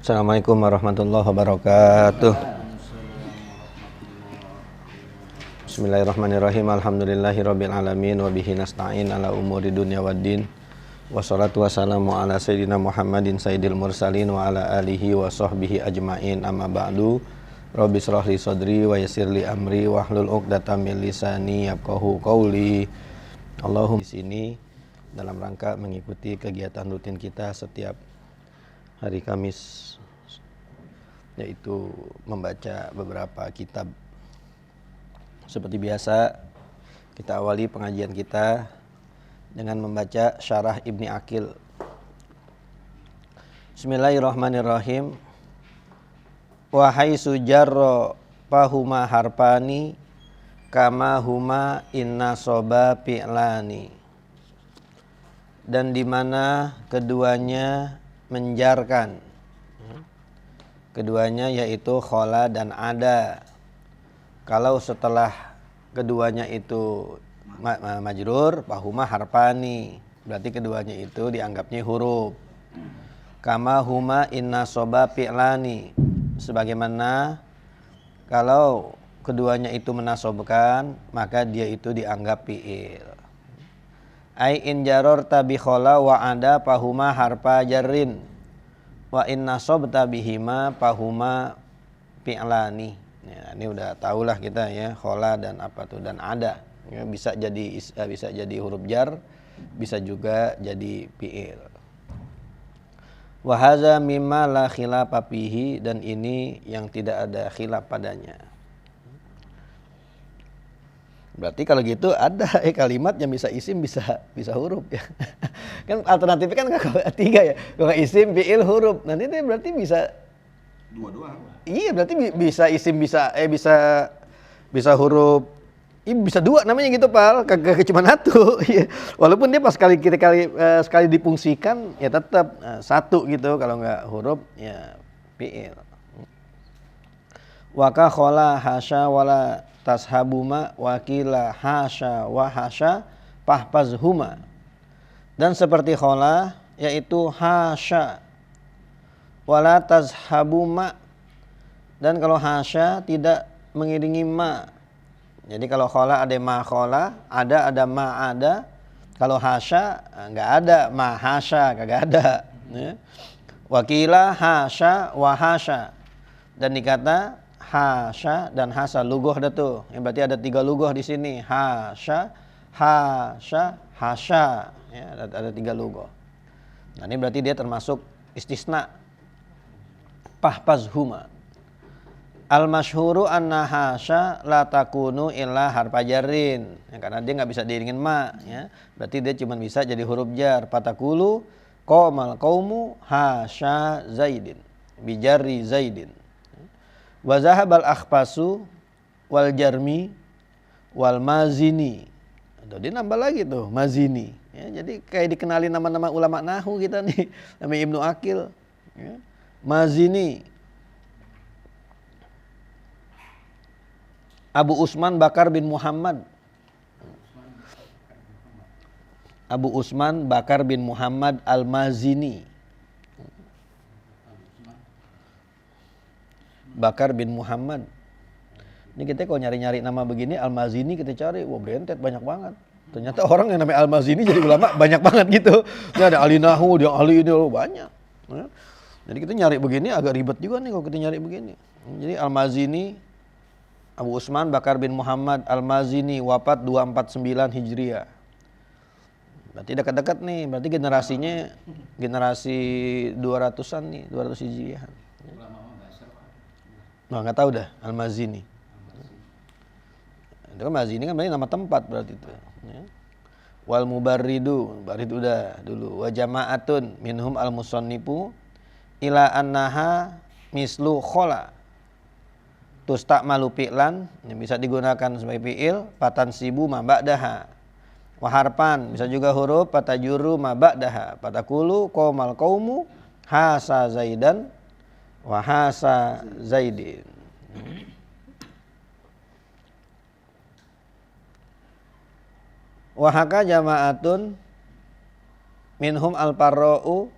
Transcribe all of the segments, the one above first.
Assalamualaikum warahmatullahi wabarakatuh. Bismillahirrahmanirrahim. Alhamdulillahirabbil alamin wa bihi nasta'in ala umuri dunya waddin. Wassalatu wassalamu ala sayyidina Muhammadin sayyidil mursalin wa ala alihi wa sahbihi ajmain. Amma ba'du. Rabbi shrah li sadri wa yassir li amri wahlul 'uqdatam min lisani yafqahu qawli. Allahumma di sini dalam rangka mengikuti kegiatan rutin kita setiap hari Kamis, yaitu membaca beberapa kitab. Seperti biasa, kita awali pengajian kita dengan membaca Syarah Ibni Aqil. Bismillahirrahmanirrahim. Wahai sujarro pahuma harpani kama huma inna soba fi'lani. Dan di mana keduanya menjarkan, keduanya yaitu khola dan ada. Kalau setelah keduanya itu majrur, pahuma harpani, berarti keduanya itu dianggapnya huruf. Kama huma inna soba fi'lani, sebagaimana kalau keduanya itu menasobkan, maka dia itu dianggap fi'il. Ai in jarorta bi khola wa ada pahuma harpa jarrin wa in nasobta bihima pahuma fi'lani. Ya, ini udah tahulah kita ya, khola dan apa tuh dan ada. Ya, bisa jadi huruf jar, bisa juga jadi fi'il. Wa hadza mimma la khilafa fihi, dan ini yang tidak ada khilaf padanya. Berarti kalau gitu ada kalimat yang bisa isim bisa huruf ya. Kan alternatifnya kan tiga ya. Kalau isim, fi'il, huruf. Nanti ini berarti bisa dua-dua. Iya, berarti bisa isim bisa huruf. Ini bisa dua namanya gitu, Pal. Kagak cuma satu. Walaupun dia pas sekali difungsikan ya tetap satu gitu, kalau enggak huruf ya fi'il. Wa ka khola hasya wala tashabuma wakila hasya wa hasya fahfazhuma. Dan seperti khola yaitu hasya wala tashabuma, dan kalau hasya tidak mengiringi ma. Jadi kalau khola ada ma khola, ada ma ada. Kalau hasya enggak ada ma hasya, kagak ada ya. Wakila hasya wa hasya, dan dikata hasya dan hasa lugoh dah tuh. Ya, berarti ada 3 lugoh di sini. Hasya, hasya, hasya. Ya, ada 3 lugoh. Nah, ini berarti dia termasuk istisna. Fahfazhuma. Al-masyhuru anna hasya la takunu illa harfa jarrin. Ya, karena dia enggak bisa diiringin ma ya. Berarti dia cuma bisa jadi huruf jar. Fatakulu qamal qaumu hasya zaidin bi jarri zaidin. Wa zahabal akhfasu wal jarmi wal mazini. Dia nambah lagi tuh mazini ya, jadi kayak dikenali nama-nama ulama nahwu kita nih, namanya Ibnu Aqil ya. Mazini, Abu Usman Bakar bin Muhammad, Abu Usman Bakar bin Muhammad Al-Mazini, Bakar bin Muhammad. Ini kita kalau nyari-nyari nama begini Al-Mazini kita cari, wah berentet banyak banget. Ternyata orang yang namanya Al-Mazini jadi ulama banyak banget gitu. Ini ada ahli nahwu, dia ahli ini banyak. Ya. Jadi kita nyari begini agak ribet juga nih kalau kita nyari begini. Jadi Al-Mazini, Abu Usman Bakar bin Muhammad Al-Mazini, wafat 249 Hijriah. Berarti dekat-dekat nih, berarti generasinya generasi 200-an nih, 200 Hijriah. Nah, nggak tahu dah Al-Mazini. Itu kan Mazini kan berarti nama tempat berarti itu. Ya. Wal mubarridu, barid udah dulu. Wa jama'atun minhum al-musannifu ila annaha mislu khola. Tusta'malu fi'lan, yang bisa digunakan sebagai fi'il, fatansibu ma ba'daha. Wa harpan, bisa juga huruf, fatajuru ma ba'daha. Fatakulu qomal qaumu hasa zaidan wahasa zaidin. Wahaka jama'atun minhum al-parra'u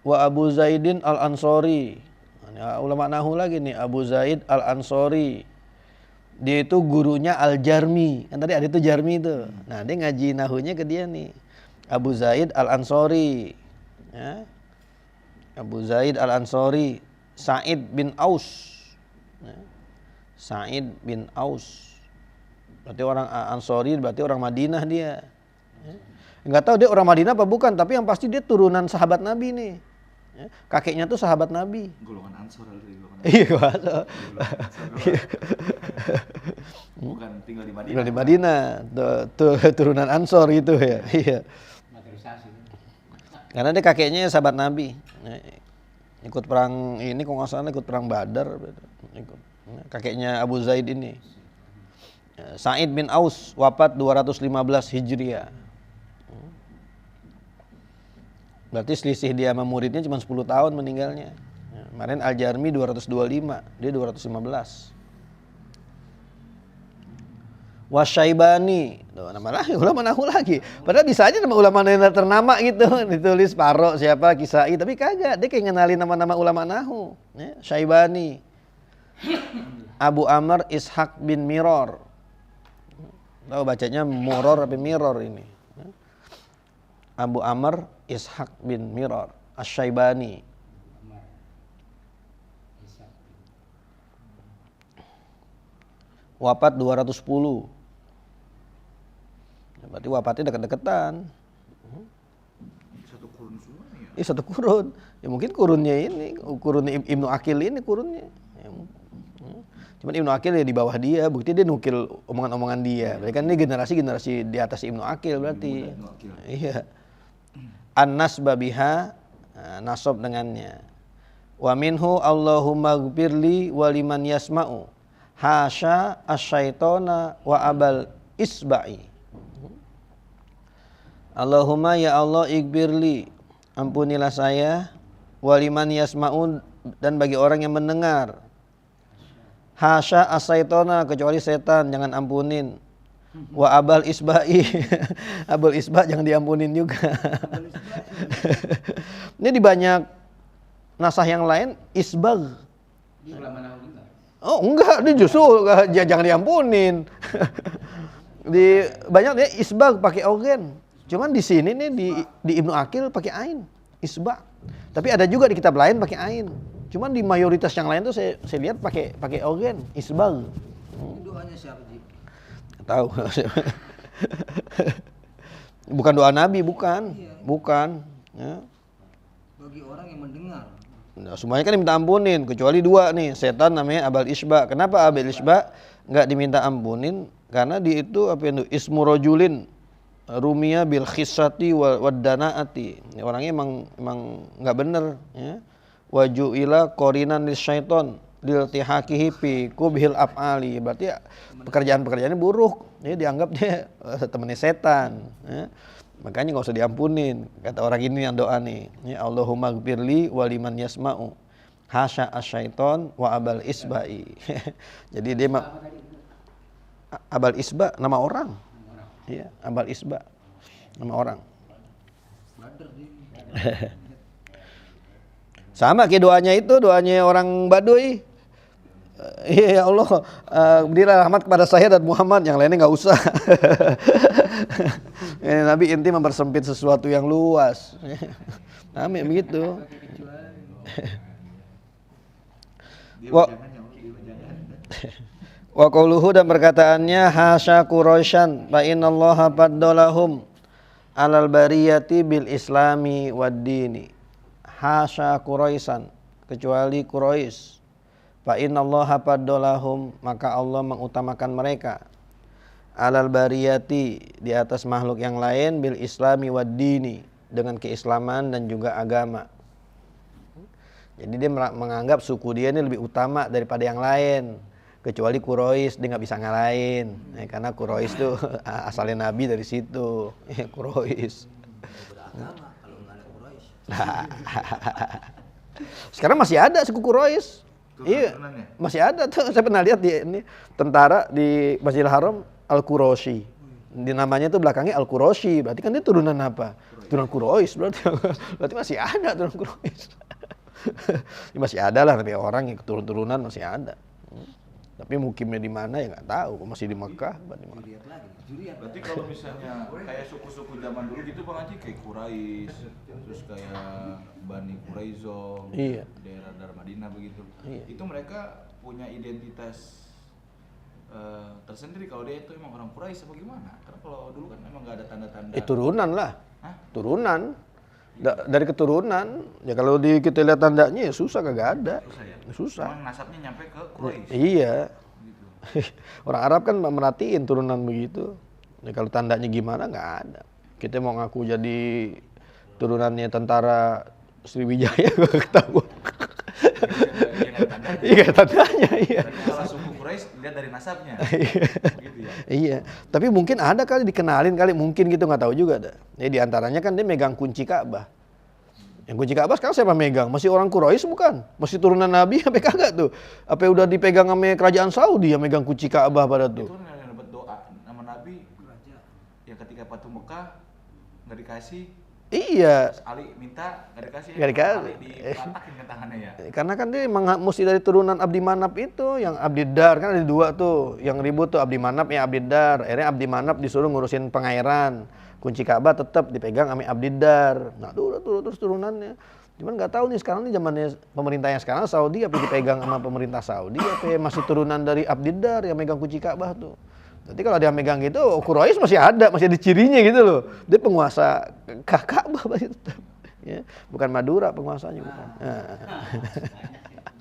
wa Abu Zaidin al-Ansori. Ulama nahu lagi nih, Abu Zaid al-Ansori. Dia itu gurunya Al-Jarmi. Kan tadi ada itu Jarmi itu. Nah, dia ngaji nahunya ke dia nih. Abu Zaid al-Ansori. Ya. Abu Zaid al-Ansori, Sa'id bin Aus. Ya. Sa'id bin Aus. Berarti orang Ansori, berarti orang Madinah dia. Ya. Enggak tahu dia orang Madinah apa bukan, tapi yang pasti dia turunan sahabat Nabi nih. Ya, kakeknya tuh sahabat Nabi. Golongan Ansor golongan. Iya, Bukan tinggal di Madinah. Tinggal di Madinah, turunan Ansor gitu ya. Iya. Karena dia kakeknya sahabat Nabi. Ikut perang ini kok nggak salah ikut perang Badar. Ikut. Kakeknya Abu Zaid ini. Sa'id bin Aus wafat 215 Hijriah. Berarti selisih dia sama muridnya cuma 10 tahun meninggalnya. Kemarin Al-Jarmi 225, dia 215. Wasyaibani, nama lagi, ulama nahu lagi. Padahal bisa aja nama ulama ternama gitu, ditulis Paro siapa, Kisai, tapi kagak. Dia kayak ngenalin nama-nama ulama nahu. Ya, Syaibani, Abu Amr Ishaq bin Miror. Tahu bacanya Muror tapi Miror ini. Abu Amr Ishaq bin Miror Asy-Syaibani. Wafat 210. Berarti wafatnya dekat-dekatan. Satu kurun semua nih ya? Ini satu kurun. Ya mungkin kurunnya ini, kurunnya Ibnu Aqil ini kurunnya. Ya, cuman Ibnu Aqil ya di bawah dia, bukti dia nukil omongan-omongan dia. Berarti kan ini generasi di atas Ibnu Aqil berarti. Iya. An-nas babiha, nasab dengannya. Wa minhu Allahumma gfirli wa liman yasma'u. Hasya asyaitona wa abal isba'i. Allahumma ya Allah ighfirli, ampunilah saya, waliman yasma'un, dan bagi orang yang mendengar. Hasya asyaitona, kecuali setan jangan ampunin. Wa abal isba'i, abal isba' jangan diampunin juga. Ini di banyak nasah yang lain isbag. Oh enggak, ini justru jangan diampunin. Di banyak dia isbag pakai ogen. Cuman di sini nih di Ibnu Aqil pakai ain, isba. Tapi ada juga di kitab lain pakai ain. Cuman di mayoritas yang lain tuh saya lihat pakai ogen, isbag. Doanya siapa sih? Tahu. Bukan doa Nabi, bukan. Iya. Bukan. Ya. Bagi orang yang mendengar. Nah, semuanya kan diminta ampunin, kecuali dua nih, setan namanya abal isba. Kenapa abal isba nggak diminta ampunin? Karena di itu apa itu ismu rojulin rumia bil khissati wad danaati. Orangnya emang nggak bener. Ya. Wajuila qorinan lisyaiton liltihaqihi fi kubhil af'ali. Berarti pekerjaan-pekerjaannya buruk. Dia dianggap dia temannya setan. Ya. Makanya nggak usah diampunin. Kata orang ini yang doa nih. Ya Allahumma gfirli waliman yasma'u. Hasya asyaiton wa abal isba'i. Jadi dia abal isba nama orang. Iya, abal isba nama orang. Sama kayak doanya orang Baduy. Ya Allah, berilah rahmat kepada saya dan Muhammad, yang lainnya nggak usah. Nabi inti mempersempit sesuatu yang luas. Amin begitu. Wa qauluhu, dan perkataannya hasya Quraisyan fa innallaha faddalahum alal bariyati bil islami wad dini. Hasya Quraisyan, kecuali Quraisy. Fa innallaha faddalahum, maka Allah mengutamakan mereka alal bariyati, di atas makhluk yang lain, bil islami wad dini, dengan keislaman dan juga agama. Jadi dia menganggap suku dia ini lebih utama daripada yang lain, kecuali Quraisy dia nggak bisa ngalahin, karena Quraisy tuh asalnya Nabi dari situ. Quraisy. Beragama kalau nggak ada Quraisy. Sekarang masih ada suku Quraisy. Iya, masih ada tuh. Saya pernah lihat di ini tentara di Masjidil Haram Al-Quraisy. Namanya itu belakangnya Al-Quraisy, berarti kan dia turunan apa? Turunan Quraisy berarti. Berarti masih ada turunan Quraisy. Masih ada lah, tapi orang yang turun-turunan masih ada. Tapi mukimnya di mana ya nggak tahu, masih di Mekah, di mana. Dilihat lagi, dilihat. Berarti kalau misalnya kayak suku-suku zaman dulu gitu Bang Haji, kayak Quraisy, terus kayak Bani Quraizo, Iya. daerah Madinah begitu. Iya. Itu mereka punya identitas tersendiri kalau dia itu emang orang Quraisy apa gimana? Karena kalau dulu kan memang nggak ada tanda-tanda. Turunan lah. Hah? Turunan. Dari keturunan. Ya kalau kita lihat tandanya ya susah, kagak ada. Susah ya? Susah. Emang nasabnya nyampe ke Quraisy. Iya. Gitu. Orang Arab kan merhatiin turunan begitu. Ya, kalau tandanya gimana nggak ada. Kita mau ngaku jadi turunannya tentara Sriwijaya gak ketahuan. Iya nggak ada tandanya. Iya. Berarti kalau suku Quraisy lihat dari nasabnya. Gitu ya. Iya. Tapi mungkin ada kali dikenalin kali, mungkin gitu nggak tahu juga dah. Ya di antaranya kan dia megang kunci Ka'bah. Yang kunci Ka'bah sekarang siapa megang? Masih orang Quraisy bukan? Masih turunan Nabi sampai kagak tuh? Apa udah dipegang sama kerajaan Saudi yang megang kunci Ka'bah pada tuh? Itu kan yang dapat doa nama Nabi yang ketika Fatuh Mekah nggak dikasih, Iya. terus Ali minta nggak dikasih, Nggak dikasih. Ali dipatakin ke tangannya ya. Karena kan dia emang mesti dari turunan Abdi Manap itu, yang Abdi Dar kan ada dua tuh, yang ribut tuh Abdi Manap ya Abdi Dar. Akhirnya Abdi Manap disuruh ngurusin pengairan, kunci Ka'bah tetap dipegang sama Abdi Dar. Nah tuh terus turunannya. Cuman nggak tahu nih sekarang nih zamannya pemerintahnya sekarang Saudi apa dipegang sama pemerintah Saudi apa masih turunan dari Abdi Dar yang megang kunci Ka'bah tuh. Nanti kalau dia megang gitu, Quraisy masih ada cirinya gitu loh. Dia penguasa Ka'bah masih tetap. Ya, bukan Madura penguasanya bukan.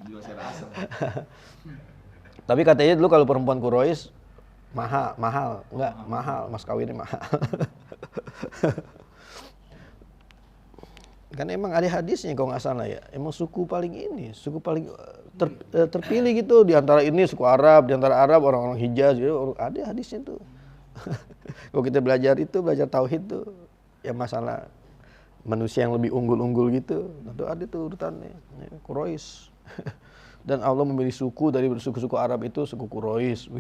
Jual secara asam. Tapi katanya dulu kalau perempuan Quraisy mahal, mas kawinnya mahal. Kan emang ada hadisnya kalau nggak salah ya. Emang suku paling terpilih gitu di antara ini suku Arab, di antara Arab orang-orang Hijaz gitu. Ada hadisnya tuh. Kalau kita belajar tauhid tuh, ya masalah manusia yang lebih unggul gitu. Nah, tuh ada tuh urutannya. Quraisy. Dan Allah memilih suku dari suku-suku Arab itu suku Quraisy.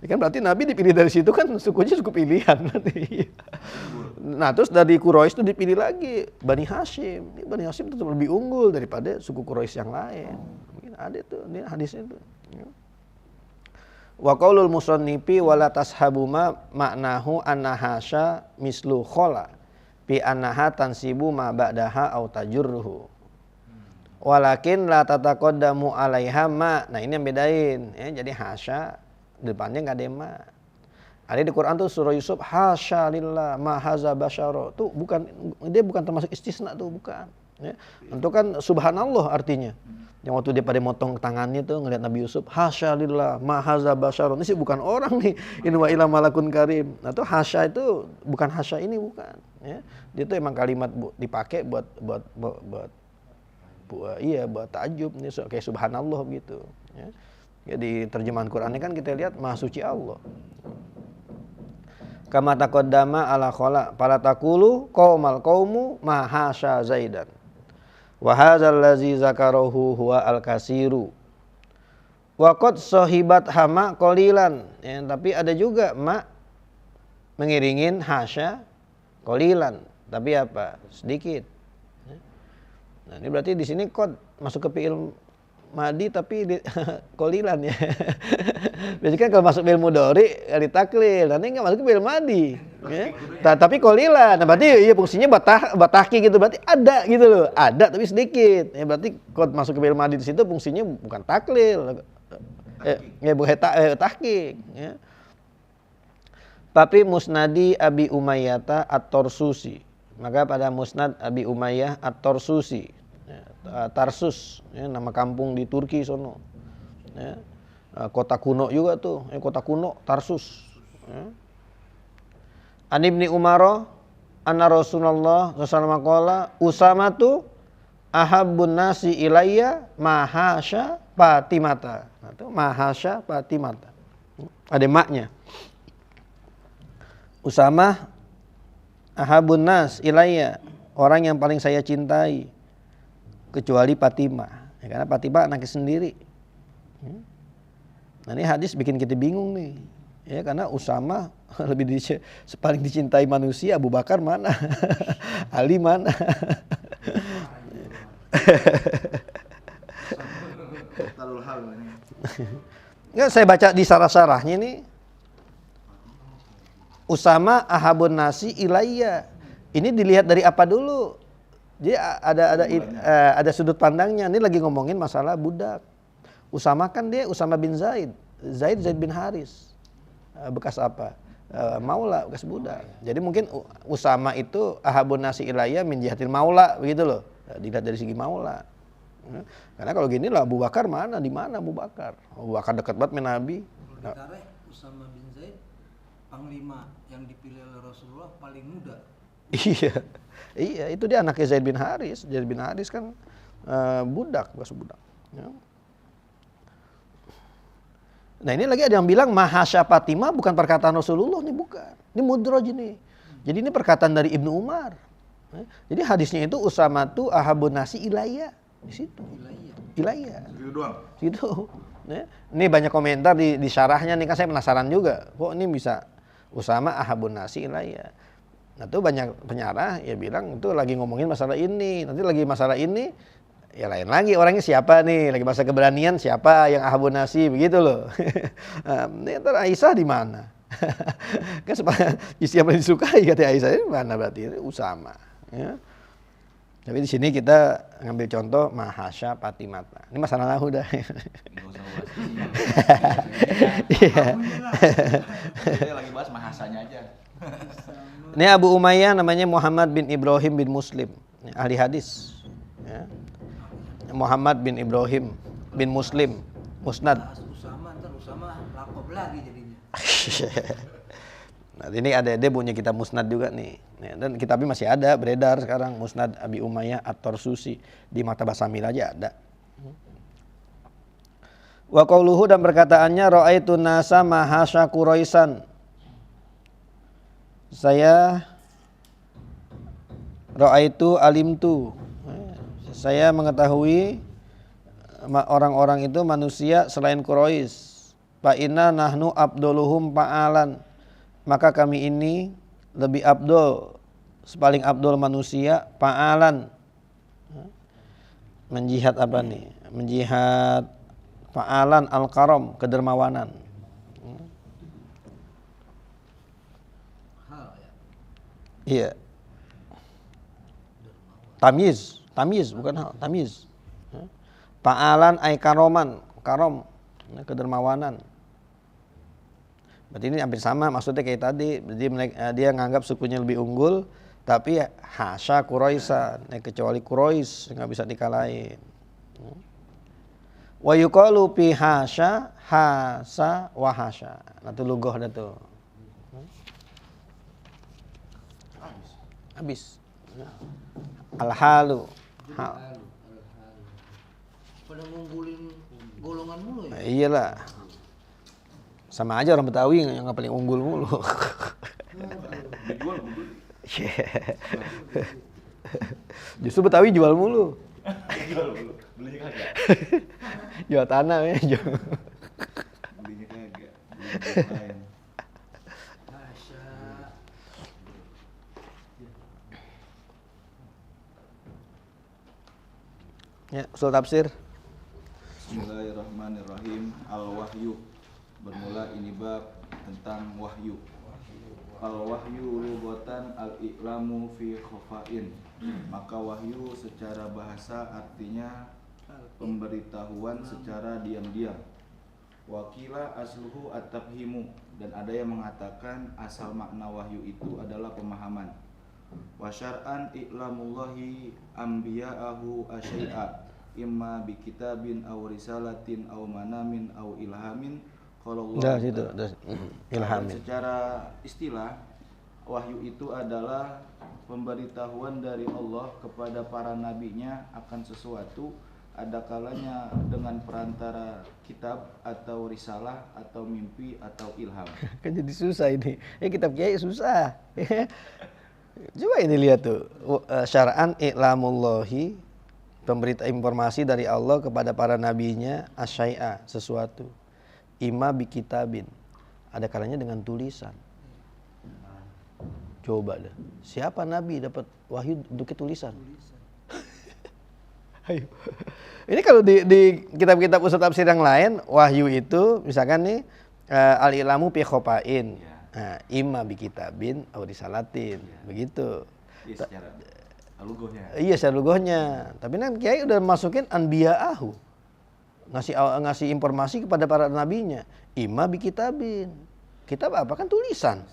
Kan berarti Nabi dipilih dari situ kan sukunya suku pilihan berarti. Nah terus dari Quraisy itu dipilih lagi Bani Hashim. Bani Hashim tetap lebih unggul daripada suku Quraisy yang lain. Mungkin ada tuh, ini hadisnya tuh. Wa qaulul musannifi wala tashabuma maknahu anna hasya mislu khola bi annaha tansibu ma ba'daha au tajurruhu. Walakin la tataqaddamu alaiha ma. Nah ini yang bedain ya, jadi hasya depannya enggak ada ma. Ada di Quran tuh surah Yusuf hasya lillah ma haza basyara. Tuh dia bukan termasuk istisna tuh, bukan. Ya. Untuk kan subhanallah artinya. Yang waktu dia pada motong tangannya tuh ngelihat Nabi Yusuf hasya lillah ma haza basyara. Ini sih bukan orang nih. In wa ila malakun karim. Nah tuh hasya itu bukan hasya ini bukan. Ya. Dia tuh emang kalimat dipakai buat takjub nih kayak subhanallah gitu ya. Jadi terjemahan Qur'annya kan kita lihat maha suci Allah. Kama taqaddama ala khala fala taqulu qaumal qaumu ma hasya zaidan. Wa hadzal ladzi zakarahu huwa al-kasiru. Wa qad sahibat hama qalilan. Ya, tapi ada juga ma mengiringin hasya qalilan, tapi apa? Sedikit. Nah, ini berarti di sini qad masuk ke fi'il madi tapi qalilan ya. Biasanya kan kalau masuk fi'il mudhari ditaklil, nanti enggak masuk ke fi'il madi ya. Tapi qalilan. Nah, berarti iya fungsinya batahki gitu, berarti ada gitu loh. Ada tapi sedikit. Ya berarti qad masuk ke fi'il madi di situ fungsinya bukan taklil. Bukan tahqiq ya. Tapi musnadi Abi Umayyah At-Tarsusi. Maka pada musnad Abi Umayyah At-Tarsusi, Tarsus, ya, nama kampung di Turki sono. Ya. Kota kuno juga tuh, kota kuno Tarsus. Ya. An Ibni Umar anna Rasulullah sallallahu alaihi wasallam qala Usamatu ahabbun nasi ilayya mahasya Fatimata. Nah, itu mahasya Fatimata. Ada maknya. Usamah ahabun nas ilayya, orang yang paling saya cintai kecuali Fatimah ya, karena Fatimah anaknya sendiri. Nah ini hadis bikin kita bingung nih Ya karena Usama paling dicintai manusia, Abu Bakar mana? Ali mana? Talul hal ini. Nggak, saya baca di sarah-sarahnya nih. Usama ahabun nasi ilayya. Ini dilihat dari apa dulu? Jadi ada sudut pandangnya. Ini lagi ngomongin masalah budak. Usama kan dia Usama bin Zaid. Zaid bin Haris. Bekas apa? Maula, bekas budak. Jadi mungkin Usama itu ahabun nasi ilayya min jihatil maula, begitu loh. Dilihat dari segi maula. Karena kalau gini lah Abu Bakar mana? Di mana Abu Bakar? Abu Bakar dekat banget dengan Nabi. Kalau ditarik Usama bin Zaid, panglima yang dipilih oleh Rasulullah paling muda. Iya, itu dia anaknya Zaid bin Haris. Zaid bin Haris kan budak, bekas budak. Ya. Nah ini lagi ada yang bilang Mahasya Fatimah bukan perkataan Rasulullah nih, bukan. Ini mudraj ini. Jadi ini perkataan dari Ibnu Umar. Jadi hadisnya itu Usama tu ahabun nasi ilayya. Di situ. Ilayya. Gitu doang. Gitu. Ini banyak komentar di syarahnya nih, kan saya penasaran juga. Kok ini bisa Usama ahabun nasi ilayya. Nah itu banyak penyarah ya bilang itu lagi ngomongin masalah ini. Nanti lagi masalah ini ya lain lagi orangnya siapa nih, lagi masa keberanian siapa yang ahabun nasi, begitu loh. Ini ntar Aisyah di mana? Kan siapa yang disukai kata Aisyah, ini mana berarti ini Usama. Ya. Tapi di sini kita ngambil contoh Mahasya Fatimah. Ini masalah nahu dah. Nggak usah bahas isinya. Iya. Kita lagi bahas mahasanya aja. Ini Abu Umayyah namanya Muhammad bin Ibrahim bin Muslim, ahli hadis. Ya. Muhammad bin Ibrahim bin Muslim, Musnad. Bahas Usama, ntar Usama lakob lagi jadinya. Nah, ini ada dia punya kitab Musnad juga nih. Dan kitabnya masih ada beredar sekarang, Musnad Abi Umayyah At-Tarsusi, di Maktabah Samil aja ada. Wa qauluhu, dan perkataannya ra'aitu nasa mahasya Quraisan. Saya ra'aitu alimtu. Saya mengetahui orang-orang itu manusia selain Quraisy. Fa inna nahnu abduluhum fa'alan. Maka kami ini lebih abdul, paling abdul manusia, fa'alan. Menjihad apa nih? Menjihad fa'alan al-karam, kedermawanan. Hal ya. Iya. Tamyiz bukan hal, tamyiz. Fa'alan ay karoman, karom, kedermawanan. Berarti ini hampir sama maksudnya kayak tadi. Jadi dia nganggap sukunya lebih unggul, tapi hasya Quraisan, kecuali Quraisy nggak bisa dikalahin. Wa yuqalu fi hasya hasa wa hasya. Nah itu lugoh dah tuh. Habis. Al-halu. Hal. Pada ngumpulin golongan mulu ya. Nah, iyalah. Sama aja orang Betawi yang paling unggul mulu. Dijual gue beli. Justru Betawi jual mulu. Jual dulu. Belinya kagak. Jual tanah ya. Belinya kagak. Belinya lain. Hasya. Ya, usul tafsir. Bismillahirrahmanirrahim. Al-wahyu. Bermula ini bab tentang wahyu. Al-wahyu lughatan al-i'lamu fi khafain. Maka wahyu secara bahasa artinya pemberitahuan secara diam-diam. Wakila asluhu at-tafhimu, dan ada yang mengatakan asal makna wahyu itu adalah pemahaman. Wa syar'an i'lamullahi anbiya'ahu asyai'a imma bi kitabin aw risalatin aw manamin aw ilhamin. Kalau Dah situ, ilhamin. Secara istilah, wahyu itu adalah pemberitahuan dari Allah kepada para nabinya akan sesuatu, ada kalanya dengan perantara kitab atau risalah atau mimpi atau ilham. Kan jadi susah ini. Kitab kiai susah. Coba ini lihat tuh. Syar'an i'lamullahi, pemberita informasi dari Allah kepada para nabinya asyai'a, sesuatu. Ima bi kitabin, ada kalanya dengan tulisan. Coba deh, siapa nabi dapat wahyu bentuknya tulisan? Ayo. Ini kalau di kitab-kitab usul tafsir yang lain, wahyu itu misalkan nih al-ilamu fi khopain. Nah, imma bi kitabin aw risalatin. Begitu. Iya, secara lugohnya. Iya, secara lugohnya. Tapi kan Kiai udah masukin anbiya'ahu. Ngasih informasi kepada para nabinya. Imma bi kitabin. Kitab apa? Kan tulisan.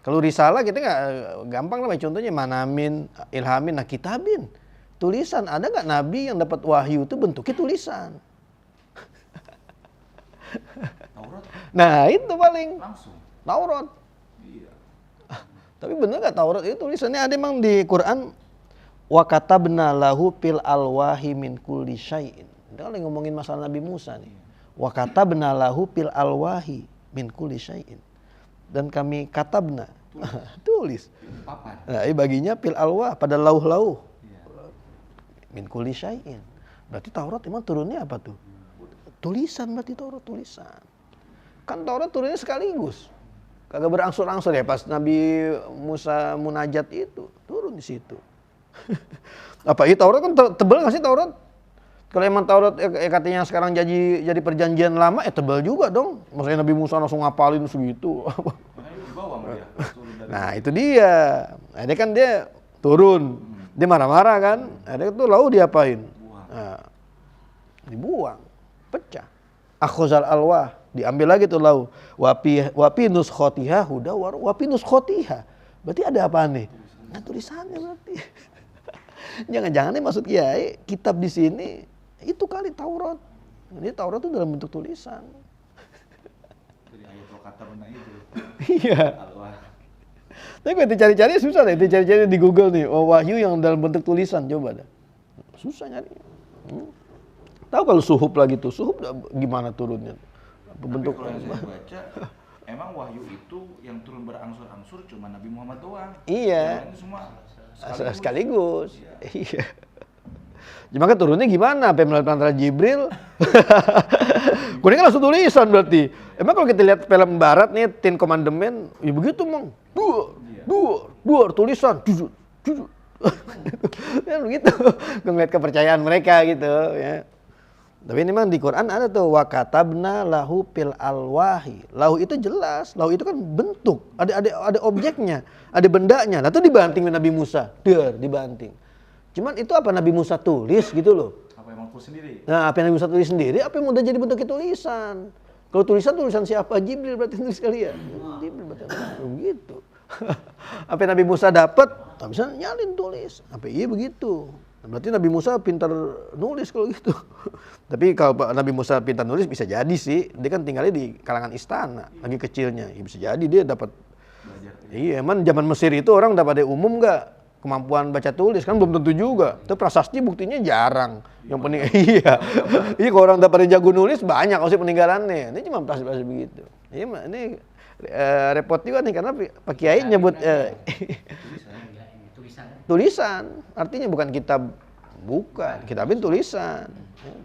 Kalau risalah kita nggak gampang lah, contohnya manamin, ilhamin, nah kitabin. Tulisan, ada nggak nabi yang dapat wahyu itu bentuknya tulisan? Taurat Nah itu paling langsung. Taurat. Iya. Tapi bener nggak Taurat itu tulisannya ada emang di Quran? Wa katabna lahu fil alwahi min kulli syai'in. Itu kan lagi ngomongin masalah Nabi Musa nih. Wa katabna lahu fil alwahi min kulli syai'in. Dan kami katabna tulis. Papan. Nah, baginya fil alwah pada lauh-lauh. Min kulli syai'in. Berarti Taurat emang turunnya apa tuh? Tulisan, berarti Taurat tulisan. Kan Taurat turunnya sekaligus. Kagak berangsur-angsur ya, pas Nabi Musa munajat itu turun di situ. Apa itu Taurat kan tebel nggak sih Taurat? Kalau emang Taurat katanya sekarang jadi perjanjian lama, tebel juga dong. Maksudnya Nabi Musa langsung ngapalin segitu. Nah itu dia. Nah, ini kan dia turun. Dia marah-marah kan, ada itu lalu diapain? Nah, dibuang, pecah. Akhozal alwah, diambil lagi tuh lau. Wapi nuskhotiha hudawar, wapi nuskhotiha. Berarti ada apa nih? Nah tulisannya berarti. Jangan-jangan nih maksud Kiai, kitab di sini itu kali Taurat. Ini Taurat itu dalam bentuk tulisan. Dari ayat kata benar itu. Iya. Tapi kalau dicari-cari susah deh, dicari-cari di Google nih, wahyu yang dalam bentuk tulisan, coba dah. Susah nyari. Tahu kalau suhuf lagi tuh, suhuf gimana turunnya? Bentuk kalau yang saya baca, emang wahyu itu yang turun berangsur-angsur cuma Nabi Muhammad doang. Iya. Yang semua sekaligus. Iya. Cuma kan turunnya gimana? Apa melalui perantara Jibril? Kuning kan langsung tulisan berarti. Emang kalau kita lihat film barat nih, Ten Commandment, ya begitu Mang. Dua tulisan, jujur. Kan begitu. Ngeliat kepercayaan mereka gitu ya. Tapi ini memang di Quran ada tuh wa katabna lahu fil alwahi. Lahu itu jelas, lahu itu kan bentuk, ada objeknya, ada bendanya. Nah itu dibanting dengan Nabi Musa, dibanting. Cuman itu apa Nabi Musa tulis gitu loh. Apa yang tulis sendiri? Nah, apa yang Nabi Musa tulis sendiri, apa yang udah jadi bentuknya tulisan. Kalau tulisan siapa? Jibril berarti tulis kalian. Jibril berarti begitu. Apa yang Nabi Musa dapat, Nabi Musa nyalin tulis. Apa iya begitu. Berarti Nabi Musa pintar nulis kalau gitu. Tapi kalau Nabi Musa pintar nulis bisa jadi sih. Dia kan tinggalnya di kalangan istana, lagi kecilnya. Ya, bisa jadi dia dapat. Iya, emang zaman Mesir itu orang dapat ada umum nggak kemampuan baca tulis kan belum tentu juga. Itu prasasti buktinya jarang. Yang penting iya. Iya kalau orang dapat jago nulis banyak kalau sih peninggalannya. Ini cuma prasasti begitu. Iya, ini repot juga nih karena Pak Kiai nyebut tulisan. Artinya bukan kitab, bukan kitabin tulisan.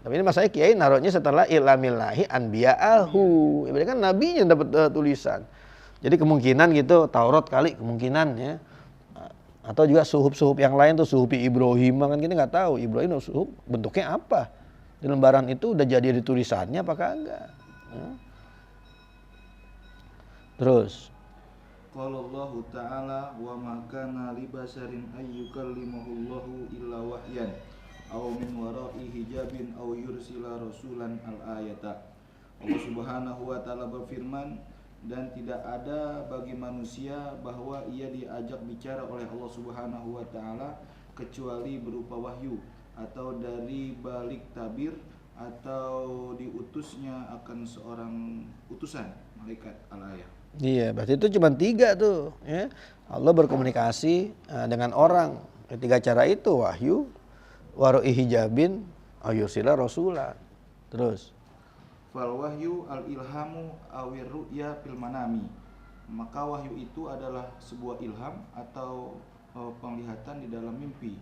Tapi ini masalahnya Kiai naruhnya setelah ilamillahi anbiya'ahu. Berarti kan nabinya dapat tulisan. Jadi kemungkinan gitu Taurat kali kemungkinan ya. Atau juga suhuf-suhuf yang lain tuh suhuf Ibrahim kan kita nggak tahu Ibrahim suhuf bentuknya apa. Di lembaran itu udah jadi di tulisannya apakah enggak? Terus Qala Allah Ta'ala wa ma kana li basarin ayyukallimahullahu illa wahyan aw min wara'i hijabin aw yursila rasulan al-ayata. Allah Subhanahu wa taala berfirman, dan tidak ada bagi manusia bahwa ia diajak bicara oleh Allah Subhanahu wa taala kecuali berupa wahyu atau dari balik tabir atau diutusnya akan seorang utusan malaikat al-ayah. iya, berarti itu cuma 3 tuh ya. Allah berkomunikasi dengan orang. 3 cara itu wahyu, waru'i hijabin, ayusila rasulan. Terus Fal wahyu al-ilhamu awir ru'ya fil manami. Maka wahyu itu adalah sebuah ilham atau penglihatan di dalam mimpi.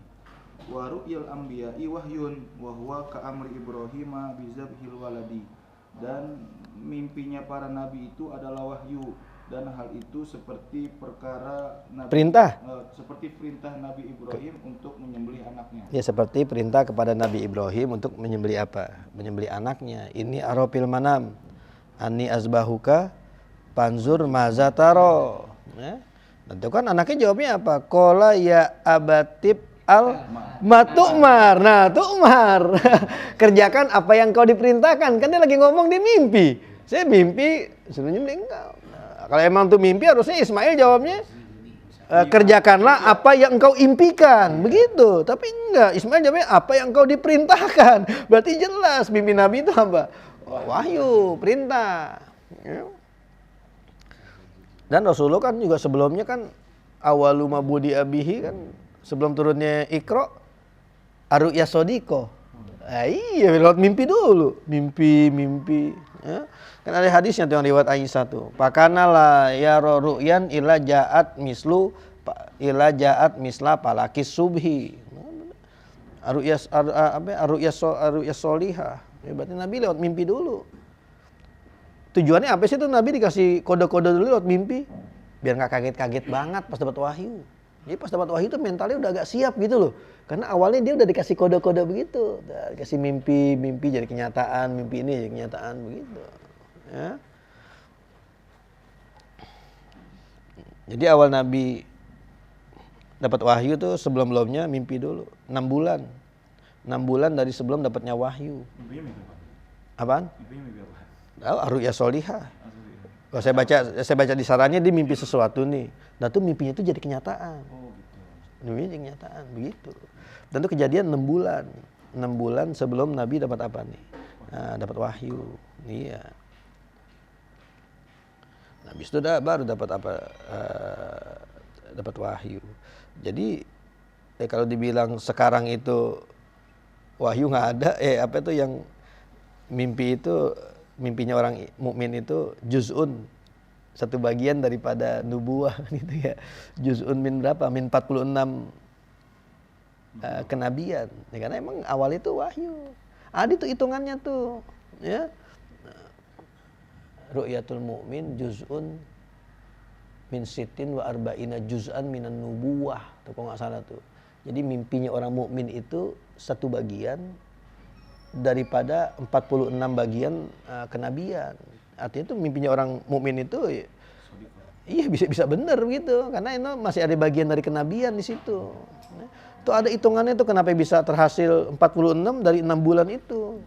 Wa ru'yal anbiya'i wahyun wa huwa ka amri Ibrahim bi zabhil waladi. dan mimpinya para nabi itu adalah wahyu, dan hal itu seperti perkara nabi, Perintah. seperti perintah Nabi Ibrahim untuk menyembelih anaknya. Ya seperti perintah kepada Nabi Ibrahim untuk menyembelih apa? Menyembelih anaknya. Ini arafil manam. Ani azbahuka panzur mazataro. Ya. Nanti kan anaknya jawabnya apa? Kola ya abatib al matukmar. Nah, tukmar. Kerjakan apa yang kau diperintahkan. Kan dia lagi ngomong di mimpi. Saya mimpi suruh nyembelih engkau. Nah, kalau emang tuh mimpi harusnya Ismail jawabnya kerjakanlah apa yang engkau impikan. Begitu. Tapi enggak, Ismail jawabnya apa yang engkau diperintahkan. Berarti jelas mimpi Nabi itu apa? Wahyu, perintah. Ya. Dan Rasulullah kan juga sebelumnya kan awalu mabudi abihi kan sebelum turunnya Iqra aru'ya sodiko. Iya, lewat mimpi dulu. Mimpi. Ya. Kan ada hadisnya tuh yang riwayat Aisyah tuh. Pakanalah ya ru'yan ila ja'at misla palakis subhi. Aru'ya solihah. Ya, berarti Nabi lewat mimpi dulu. Tujuannya apa sih tuh Nabi dikasih kode-kode dulu lewat mimpi? Biar nggak kaget-kaget banget pas dapat wahyu. Jadi pas dapat wahyu tuh mentalnya udah agak siap gitu loh. Karena awalnya dia udah dikasih kode-kode begitu. Udah dikasih mimpi jadi kenyataan, mimpi ini jadi kenyataan begitu. Ya. Jadi awal Nabi dapat wahyu tuh sebelum-belumnya mimpi dulu. 6 bulan. 6 bulan dari sebelum dapatnya wahyu. Mimpinya mimpi apa? Apaan? Mimpinya mimpi apa? Aru'ya solihah. Kalau saya baca di sarannya dia mimpi sesuatu nih. Dan tuh mimpinya itu jadi kenyataan. Oh gitu. Mimpinya jadi kenyataan begitu. Dan itu kejadian 6 bulan. 6 bulan sebelum Nabi dapat apa nih? Nah, dapat wahyu. Iya. Nabi itu baru dapat apa? Dapat wahyu. Jadi kalau dibilang sekarang itu wahyu nggak ada, apa itu yang mimpi itu mimpinya orang mukmin itu juz'un, satu bagian daripada nubuah gitu ya. Juz'un min berapa? Min 46 kenabian. Ya, karena emang awal itu wahyu. Ada tuh hitungannya tuh, ya. Ru'yatul mu'min juz'un min sitin wa arba'ina juz'an minan nubuwah. Tuh kalau nggak salah tuh. Jadi mimpinya orang mukmin itu satu bagian daripada 46 bagian kenabian. Artinya itu mimpinya orang mukmin itu iya bisa benar gitu, karena itu masih ada bagian dari kenabian di situ. Itu ada hitungannya tuh kenapa bisa terhasil 46 dari 6 bulan itu.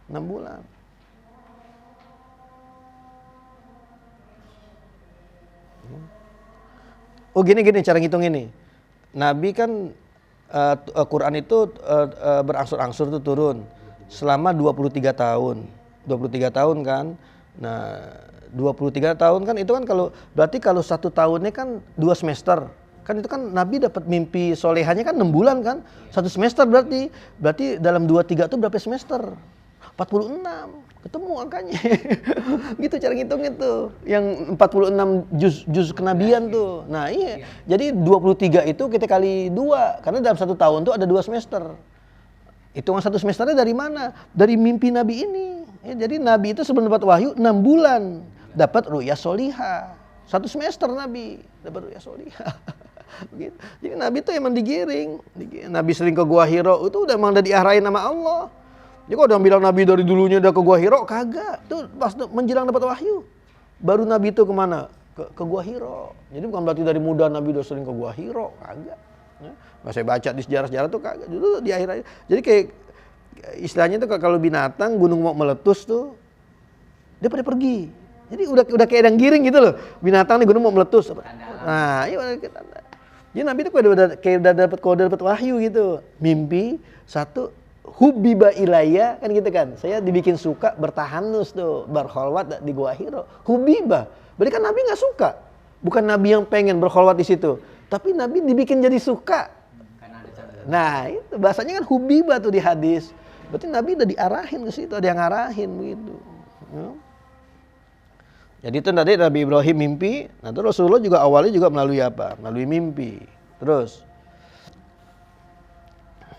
6 bulan. Oh gini cara ngitung ini. Nabi kan Quran itu berangsur-angsur tuh turun selama 23 tahun. 23 tahun kan. Nah, 23 tahun kan itu kan berarti kalau 1 tahunnya kan 2 semester. Kan itu kan Nabi dapat mimpi solehanya kan 6 bulan kan. 1 semester berarti. Berarti dalam 23 itu berapa semester? 46. Ketemu angkanya. Gitu cara ngitungnya tuh. Yang 46 juz kenabian tuh. Nah, iya. Jadi 23 itu kita kali 2 karena dalam 1 tahun tuh ada 2 semester. Hitungan 1 semesternya dari mana? Dari mimpi Nabi ini. Ya, jadi Nabi itu sebelum dapat wahyu 6 bulan dapat ru'ya solihah. 1 semester Nabi dapat ru'ya solihah. Begitu. Jadi Nabi itu emang digiring. Nabi sering ke Gua Hiro itu udah emang udah diarahin sama Allah. Jadi kalau udah bilang Nabi dari dulunya udah ke Gua Hiro, kagak. Itu pas menjelang dapat wahyu. Baru Nabi itu kemana? Ke Gua Hiro. Jadi bukan berarti dari muda Nabi udah sering ke Gua Hiro, kagak. Ya. Nah, saya baca di sejarah-sejarah tuh kagak. Dulu di akhir. Jadi kayak istilahnya tuh kalau binatang gunung mau meletus tuh dia pada pergi. Jadi udah kayak yang giring gitu loh. Binatang nih gunung mau meletus. Nah, iya udah tanda. Jadi Nabi itu kayak udah dapat kode, dapat wahyu gitu. Mimpi satu hubbiba ilayya kan gitu kan. Saya dibikin suka bertahanus tuh, berkholwat di Gua Hiro. Hubbiba. Berarti kan Nabi enggak suka. Bukan Nabi yang pengen berkholwat di situ, tapi Nabi dibikin jadi suka. Nah, itu bahasanya kan hubbiba tuh di hadis. Berarti Nabi udah diarahin ke situ, ada yang ngarahin begitu. Ya. Jadi itu tadi Nabi Ibrahim mimpi, nah terus Rasulullah juga awalnya juga melalui apa? Melalui mimpi. Terus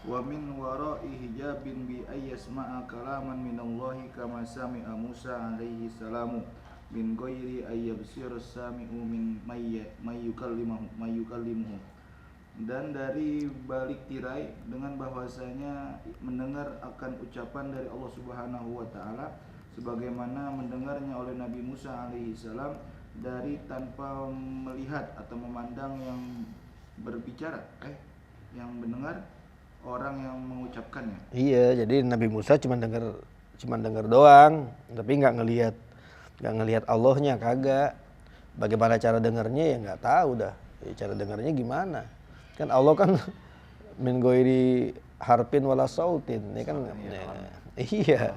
wa min wara'i hijabin bi ayyasma'a kalaman minallahi kama sami'a Musa alaihi salamu min ghairi ayyabsir sami'u min mayyukallimuhu. Dan dari balik tirai dengan bahwasanya mendengar akan ucapan dari Allah Subhanahu wa taala sebagaimana mendengarnya oleh Nabi Musa alaihi salam dari tanpa melihat atau memandang yang berbicara, yang mendengar orang yang mengucapkannya. Iya, jadi Nabi Musa cuma dengar doang, tapi nggak ngelihat Allahnya, kagak. Bagaimana cara dengarnya ya nggak tahu dah. Cara dengarnya gimana? Kan Allah kan min ghairi harfin wala sautin, ya kan? Iya.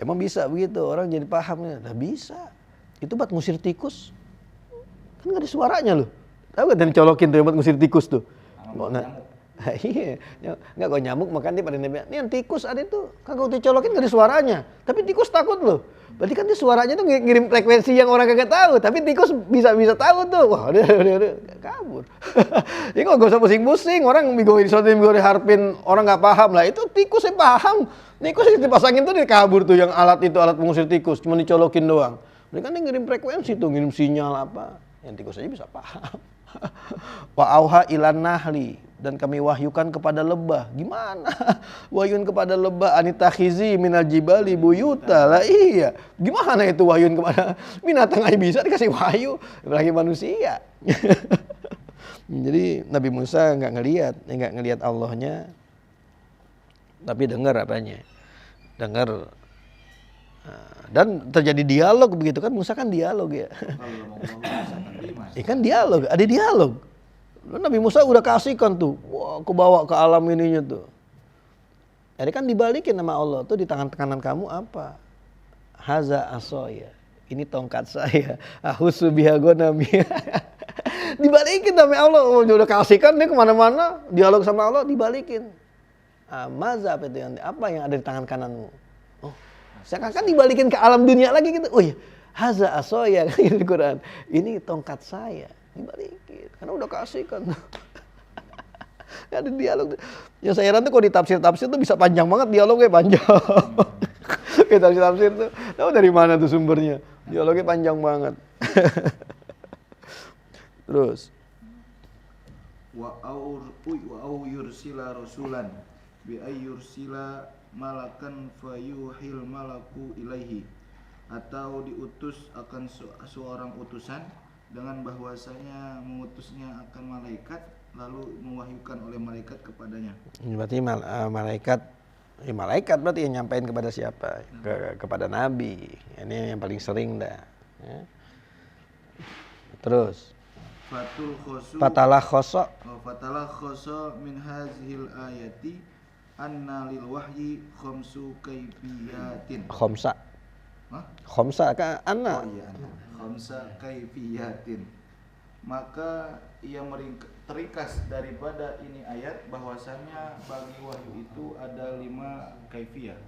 Emang bisa begitu orang jadi pahamnya? Nah, bisa. Itu buat ngusir tikus. Kan nggak ada suaranya loh. Tahu nggak dan colokin tuh buat ngusir tikus tuh? Iya, nggak kok nyamuk makan dia pada nabi. Ini yang tikus ada itu, kagak dicolokin nggak ada suaranya. Tapi tikus takut loh. Berarti kan dia suaranya tuh ngirim frekuensi yang orang kagak tahu. Tapi tikus bisa tahu tuh. Wah dia kabur. Ini kok gak usah pusing-pusing. Orang minggu harpin orang nggak paham lah. Itu tikus saya paham. Tikus yang dipasangin tuh dia kabur tuh yang alat pengusir tikus. Cuma dicolokin doang. Berarti kan dia ngirim frekuensi tuh, ngirim sinyal apa. Yang tikus aja bisa paham. Wa auha ilan nahli, dan kami wahyukan kepada lebah. Gimana? Wahyun kepada lebah anitakhizi minal jibali buyuta. Lah iya. Gimana itu wahyun kepada binatang aja bisa dikasih wahyu, apalagi manusia. Jadi Nabi Musa nggak ngelihat Allahnya, tapi dengar apanya? Dengar. Dan terjadi dialog begitu kan, Musa kan dialog ya. Kan dialog, ada dialog. Nabi Musa udah kasihkan tuh, wah, aku bawa ke alam ininya tuh. Jadi kan dibalikin sama Allah tuh, di tangan kanan kamu apa? Haza asoya, ini tongkat saya. Ahusu biha gonami. Dibalikin sama Allah, udah kasihkan dia kemana-mana, dialog sama Allah dibalikin. Maza apa yang ada di tangan kananmu? Oh, sekarang kan dibalikin ke alam dunia lagi gitu. Oh iya, haza asoya kan di Quran. Ini tongkat saya, dibalikin. Karena udah kasih kan. Ada dialog. Yang saya heran tuh kalau ditafsir tuh bisa panjang banget, dialognya panjang. Kita tafsir tuh, tahu dari mana tuh sumbernya? Dialognya panjang banget. Terus wa au yursila rasulan bi ayyursila malakan fayuhil malaku ilaihi, atau diutus akan seorang utusan dengan bahwasanya mengutusnya akan malaikat lalu mewahyukan oleh malaikat kepadanya. Berarti malaikat berarti yang nyampein kepada siapa? Kepada Nabi. Ini yang paling sering dah. Ya. Terus Fatalah khoso min hazhil ayati anna lil wahyi khamsu kaifiyatin. Khamsa kan anna. Oh iya, khamsa kaifiyatin. Maka ia terikas daripada ini ayat bahwasanya bagi wahyu itu ada 5 kaifiyah.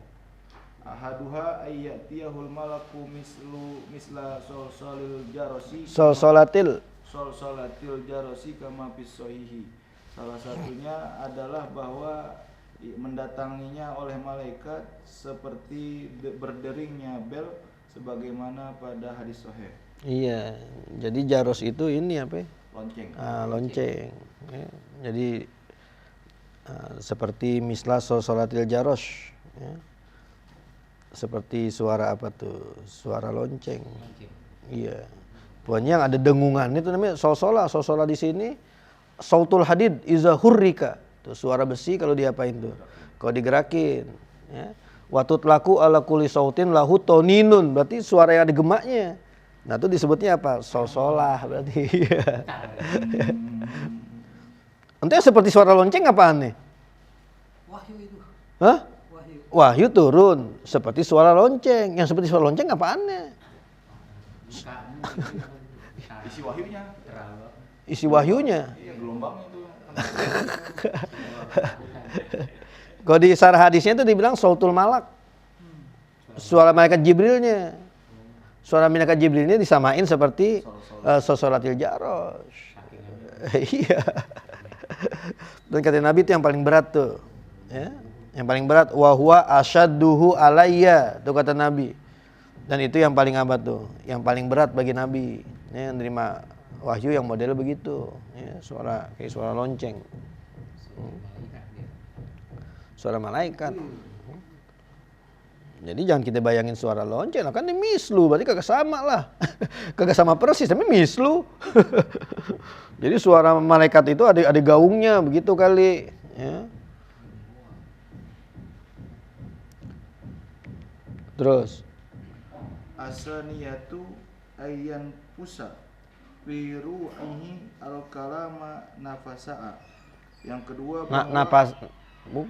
Ahaduha ayyatiyahul malaku misla solsolil jarosi solsolatil jarosi kama fisohihi. Salah satunya adalah bahwa mendatanginya oleh malaikat seperti berderingnya bel sebagaimana pada hadis sahih. Iya, jadi jaros itu ini apa? Lonceng. Ya, jadi seperti misla solsolatil jaros. Ya. Seperti suara apa tuh? Suara lonceng. Iya. Pokoknya yang ada dengungan itu namanya solsola. Solsola di sini sautul hadid iza hurrika. Tuh suara besi kalau diapain tuh? Kalau digerakin, ya. Watut laku ala kulli sautin lahu toninun. Berarti suara yang ada gemaknya. Nah, itu disebutnya apa? Solsola berarti. Entah seperti suara lonceng apaan nih? Wahyu itu. Hah? Wahyu turun seperti suara lonceng. Yang seperti suara lonceng apaannya? Isi wahyunya. Isi wahyunya. Iya, gelombangnya itu. Kalau di syarah hadisnya itu dibilang sautul malak. Suara malaikat Jibrilnya. Suara malaikat Jibrilnya disamain seperti sosolatil jaros. Iya. Dan kata Nabi itu yang paling berat tuh. Ya. Yang paling berat wa huwa asyadduhu alayya, tuh kata Nabi. Dan itu yang paling apa tuh? Yang paling berat bagi Nabi. Ya, menerima wahyu yang model begitu. Ya, suara kayak suara lonceng. Suara malaikat. Jadi jangan kita bayangin suara lonceng, kan ini mislu, berarti kagak sama lah. Kagak sama persis, tapi mislu. Jadi suara malaikat itu ada gaungnya begitu kali. Ya. Terus asaniyatu ayyan pusa fi ru'ihi al-kalama nafasa'a. Yang kedua bahwa napasan. Oh,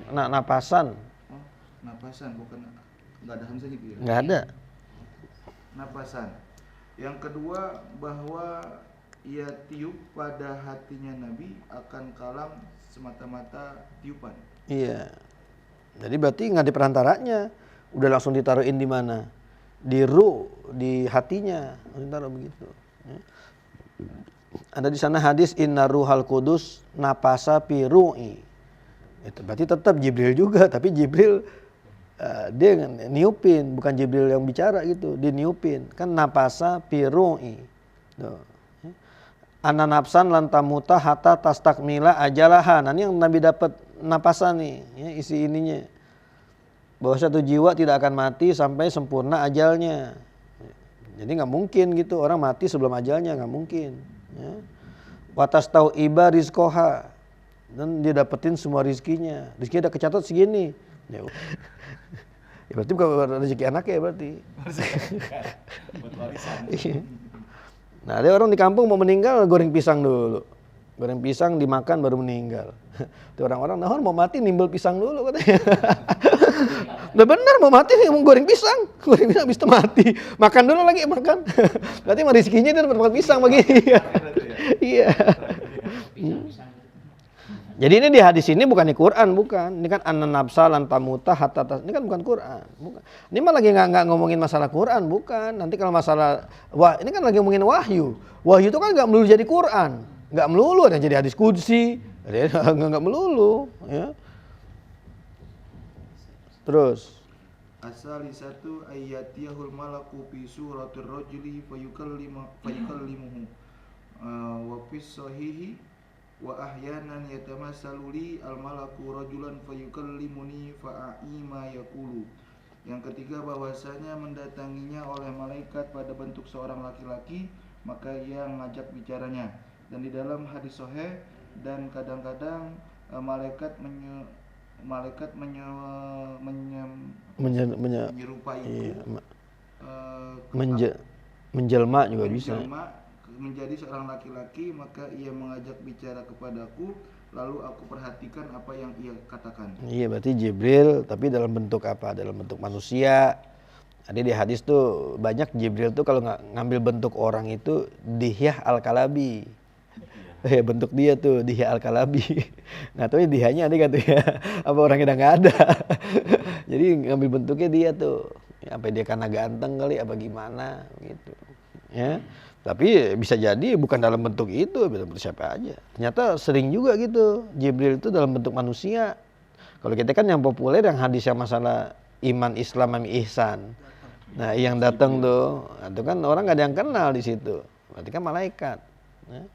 napasan bukan, enggak ada hamzahnya gitu ya? Enggak ada. Napasan. Yang kedua bahwa ia tiup pada hatinya Nabi akan kalam semata-mata tiupan. Iya. Jadi berarti nggak di perantaranya, udah langsung ditaruhin di mana? Di di hatinya, ditaruh begitu. Ya. Ada di sana hadis inna ruhal kudus napasa fi ru'i. Itu berarti tetap Jibril juga, tapi Jibril dia niupin, bukan Jibril yang bicara gitu, dia niupin. Kan napasa fi ru'i. Tuh. Ana nafsan lan tamuta hatta tastakmila ajalaha. Nah, ini yang Nabi dapat napasan nih, ya, isi ininya. Bahwa satu jiwa tidak akan mati sampai sempurna ajalnya. Jadi nggak mungkin gitu orang mati sebelum ajalnya, nggak mungkin. Ya. Watas tau iba rizkoha, dan dia dapetin semua rizkinya. Rizkinya udah kecatat segini. Ya, berarti bukan rezeki anaknya berarti. Buat warisan. Nah, ada orang di kampung mau meninggal goreng pisang dulu. Goreng pisang dimakan baru meninggal. Itu orang-orang, nah mau mati nimbel pisang dulu katanya. Udah benar mau mati nih mau goreng pisang habis itu mati. Makan dulu lagi makan. Berarti mah rezekinya dia dapat makan pisang begini. Iya. Jadi ini di hadis ini bukan di Quran, bukan. Ini kan an-nafsa lan tamuta hatta ini kan bukan Quran, bukan. Ini mah lagi nggak ngomongin masalah Quran, bukan. Nanti kalau masalah ini kan lagi ngomongin wahyu. Wahyu itu kan nggak melulu jadi Quran, nggak melulu ada jadi hadis qudsi, nggak melulu. Ya. Terus. Asalisatu ayyatiyahul malaku fi suratir rajuli fayukallimuhu wa fis sahihi wa ahyanan yatamassalu li al-malaku rajulan fayukallimuni fa'ima yaqulu. Yang ketiga bahwasanya mendatanginya oleh malaikat pada bentuk seorang laki-laki, maka ia mengajak bicaranya. Dan di dalam hadis sahih dan kadang-kadang malaikat menyerupai itu, menjelma juga bisa. Menjadi seorang laki-laki, maka ia mengajak bicara kepadaku, lalu aku perhatikan apa yang ia katakan. Iya, berarti Jibril, tapi dalam bentuk apa? Dalam bentuk manusia. Ada di hadis tuh banyak Jibril tuh kalau ngambil bentuk orang itu Dihyah al-Kalabi. Ya, bentuk dia tuh Dihyah al-Kalabi. Nggak tahu ya Dihyahnya ada nggak tuh ya? Apa orangnya udah nggak ada? Jadi ngambil bentuknya dia tuh. Ya, apa dia karena ganteng kali? Apa gimana? Gitu. Ya. Tapi bisa jadi bukan dalam bentuk itu, bentuk siapa aja. Ternyata sering juga gitu, Jibril itu dalam bentuk manusia. Kalau kita kan yang populer yang hadis yang masalah iman, Islam, ihsan. Nah, yang datang tuh, itu kan orang nggak ada yang kenal di situ. Berarti kan malaikat. Ya.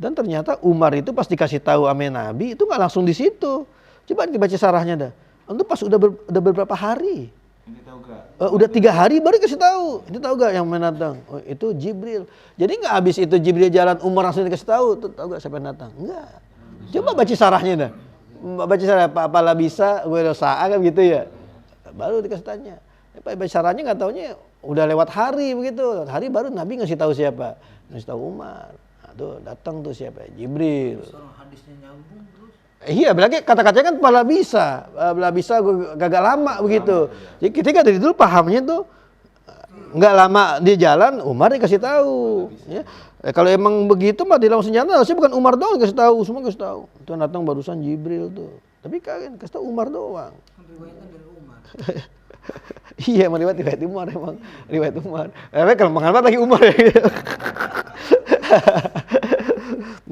Dan ternyata Umar itu pas dikasih tahu sama Nabi itu nggak langsung di situ. Coba dibaca sarahnya dah. Itu pas udah beberapa hari. Ini tahu gak? Udah 3 hari baru kasih tahu. Itu tahu gak yang mendatang? Oh, itu Jibril. Jadi nggak habis itu Jibril jalan Umar langsung dikasih tahu. Tuh tahu gak siapa yang datang? Enggak. Coba baca sarahnya dah. Baca sarah apalah bisa gue dosa kan gitu ya. Baru dikasih tanya. Baca sarahnya nggak taunya udah lewat hari begitu. Hari baru Nabi ngasih tahu siapa? Ngasih tahu Umar. Nah, tuh datang tuh siapa? Jibril. Seorang hadisnya nyambung terus. Iya, berarti kata-katanya kan pala bisa gue gagak lama begitu. Jadi ketika dari dulu pahamnya tuh nggak lama dia jalan, Umar dikasih tahu. Ya. Kalau emang begitu mah dia langsung jalan, harusnya bukan Umar doang dikasih tahu, semua kasih tahu. Itu yang datang barusan Jibril tuh. Tapi kalian kasih tahu Umar doang. Riwayatnya dari Umar. Iya, emang riwayat Umar emang riwayat Umar. Kalau mengalami lagi Umar ya.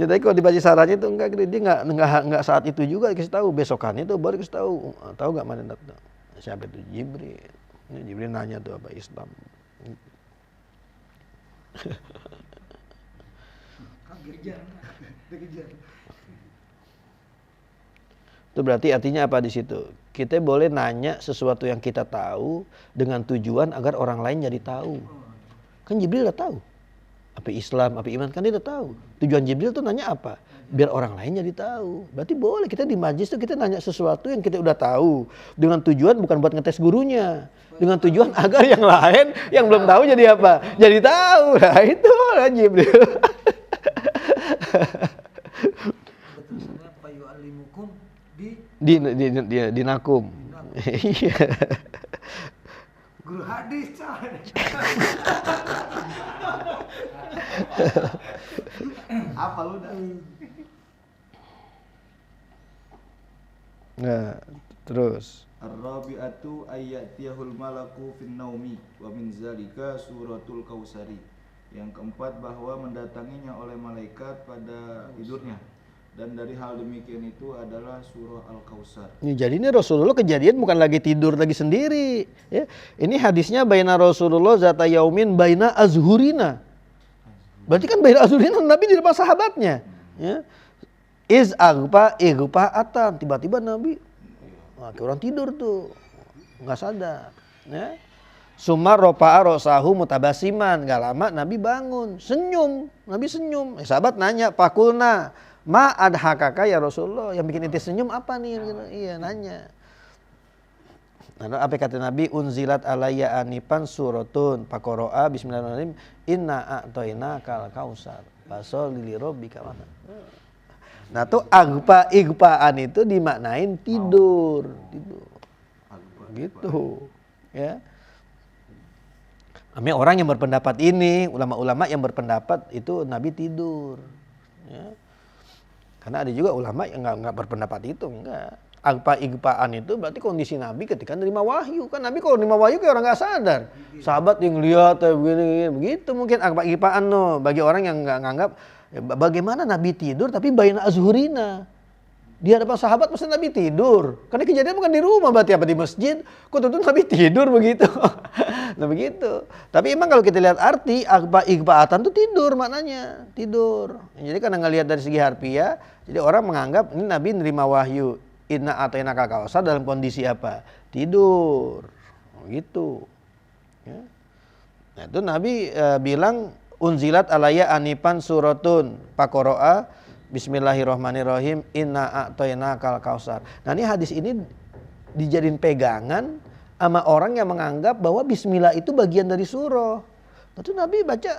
Jadi kalau dibaca sarannya itu enggak, dia enggak saat itu juga dikasih tahu, besokannya itu baru dikasih tahu. Tahu enggak mana datang? Siapa itu? Jibril. Ini Jibril nanya tuh apa Islam. Kejar. Itu berarti artinya apa di situ? Kita boleh nanya sesuatu yang kita tahu dengan tujuan agar orang lain jadi tahu. Kan Jibril udah tahu. Apa Islam, apa iman, kan dia udah tahu. Tujuan Jibril tuh nanya apa? Biar orang lain jadi tahu. Berarti boleh kita di majlis tuh kita nanya sesuatu yang kita udah tahu. Dengan tujuan bukan buat ngetes gurunya. Dengan tujuan agar yang lain yang belum tahu jadi apa? Jadi tahu. Nah itu lah Jibril. Tulisannya Pak Yu'allimukum Di Nakum. Iya. guru hadis. Apa lu dah? Nah, terus Ar-rabi'atu ayyatiyahul malaku fin naumi wa min zalika suratul kausari. Yang keempat bahwa mendatanginya oleh malaikat pada tidurnya. Dan dari hal demikian itu adalah surah Al-Kausar. Jadi ini Rasulullah kejadian bukan lagi tidur lagi sendiri. Ya. Ini hadisnya baina Rasulullah zata yaumin baina azhurina. Berarti kan baina azhurina Nabi di depan sahabatnya. Ya. Iz agpa atan. Tiba-tiba Nabi kayak orang tidur tuh. Nggak sadar. Ya. Sumar ropa'a rosahu mutabasiman. Gak lama Nabi bangun. Senyum. Nabi senyum. Sahabat nanya, Pakulna. Ma adhakaka ya Rasulullah, yang bikin inti senyum apa nih? Iya nanya. Nah, apa kata Nabi? Unzilat alayya anifan suratun faqara'a bismillahirrahmanirrahim inna a'toina kal kausar fasholli li rabbika wanhar. Nah tuh igpaan itu dimaknain tidur. Gitu. Ya. Namanya orang yang berpendapat ini, ulama-ulama yang berpendapat itu Nabi tidur. Ya. Karena ada juga ulama yang nggak berpendapat itu, enggak. Igpaan itu berarti kondisi Nabi ketika nerima wahyu. Kan Nabi kalau nerima wahyu kayak orang nggak sadar. Sahabat yang lihat begini, begitu mungkin igpaan no. Bagi orang yang nggak nganggap, bagaimana Nabi tidur tapi baina azhurina. Di hadapan sahabat pasti Nabi tidur. Karena kejadian bukan di rumah, berarti apa di masjid. Kok tentu Nabi tidur begitu. Nah begitu. Tapi emang kalau kita lihat arti igpa'atan itu tidur maknanya. Tidur. Jadi karena ngelihat dari segi harfiah, jadi orang menganggap ini Nabi nerima wahyu. Inna a'toina kal kausar dalam kondisi apa? Tidur. Gitu. Ya. Nah itu Nabi bilang unzilat alayya anifan suratun faqara'a bismillahirrahmanirrahim inna a'toina kal kausar. Nah ini hadis ini dijadiin pegangan sama orang yang menganggap bahwa bismillah itu bagian dari surah. Lalu Nabi baca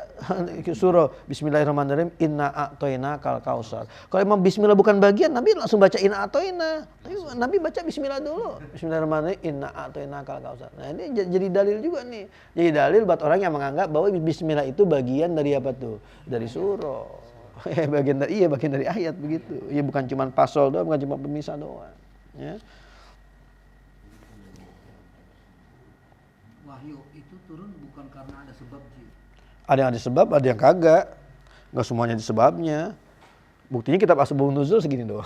surah bismillahirrahmanirrahim inna a'toina kal kausar. Kalau emang bismillah bukan bagian, Nabi langsung baca inna a'toina. Nabi baca bismillah dulu. Bismillahirrahmanirrahim inna a'toina kal kausar. Nah ini jadi dalil juga nih. Jadi dalil buat orang yang menganggap bahwa bismillah itu bagian dari apa tuh? Dari surah. bagian dari ayat begitu. Ya bukan cuma pasal doang, bukan cuma pemisah doang. Ya. Wahyu itu turun bukan karena ada sebab, Ji. Ada yang ada sebab, ada yang kagak. Enggak semuanya ada sebabnya. Buktinya kitab Asbabun Nuzul segini doang.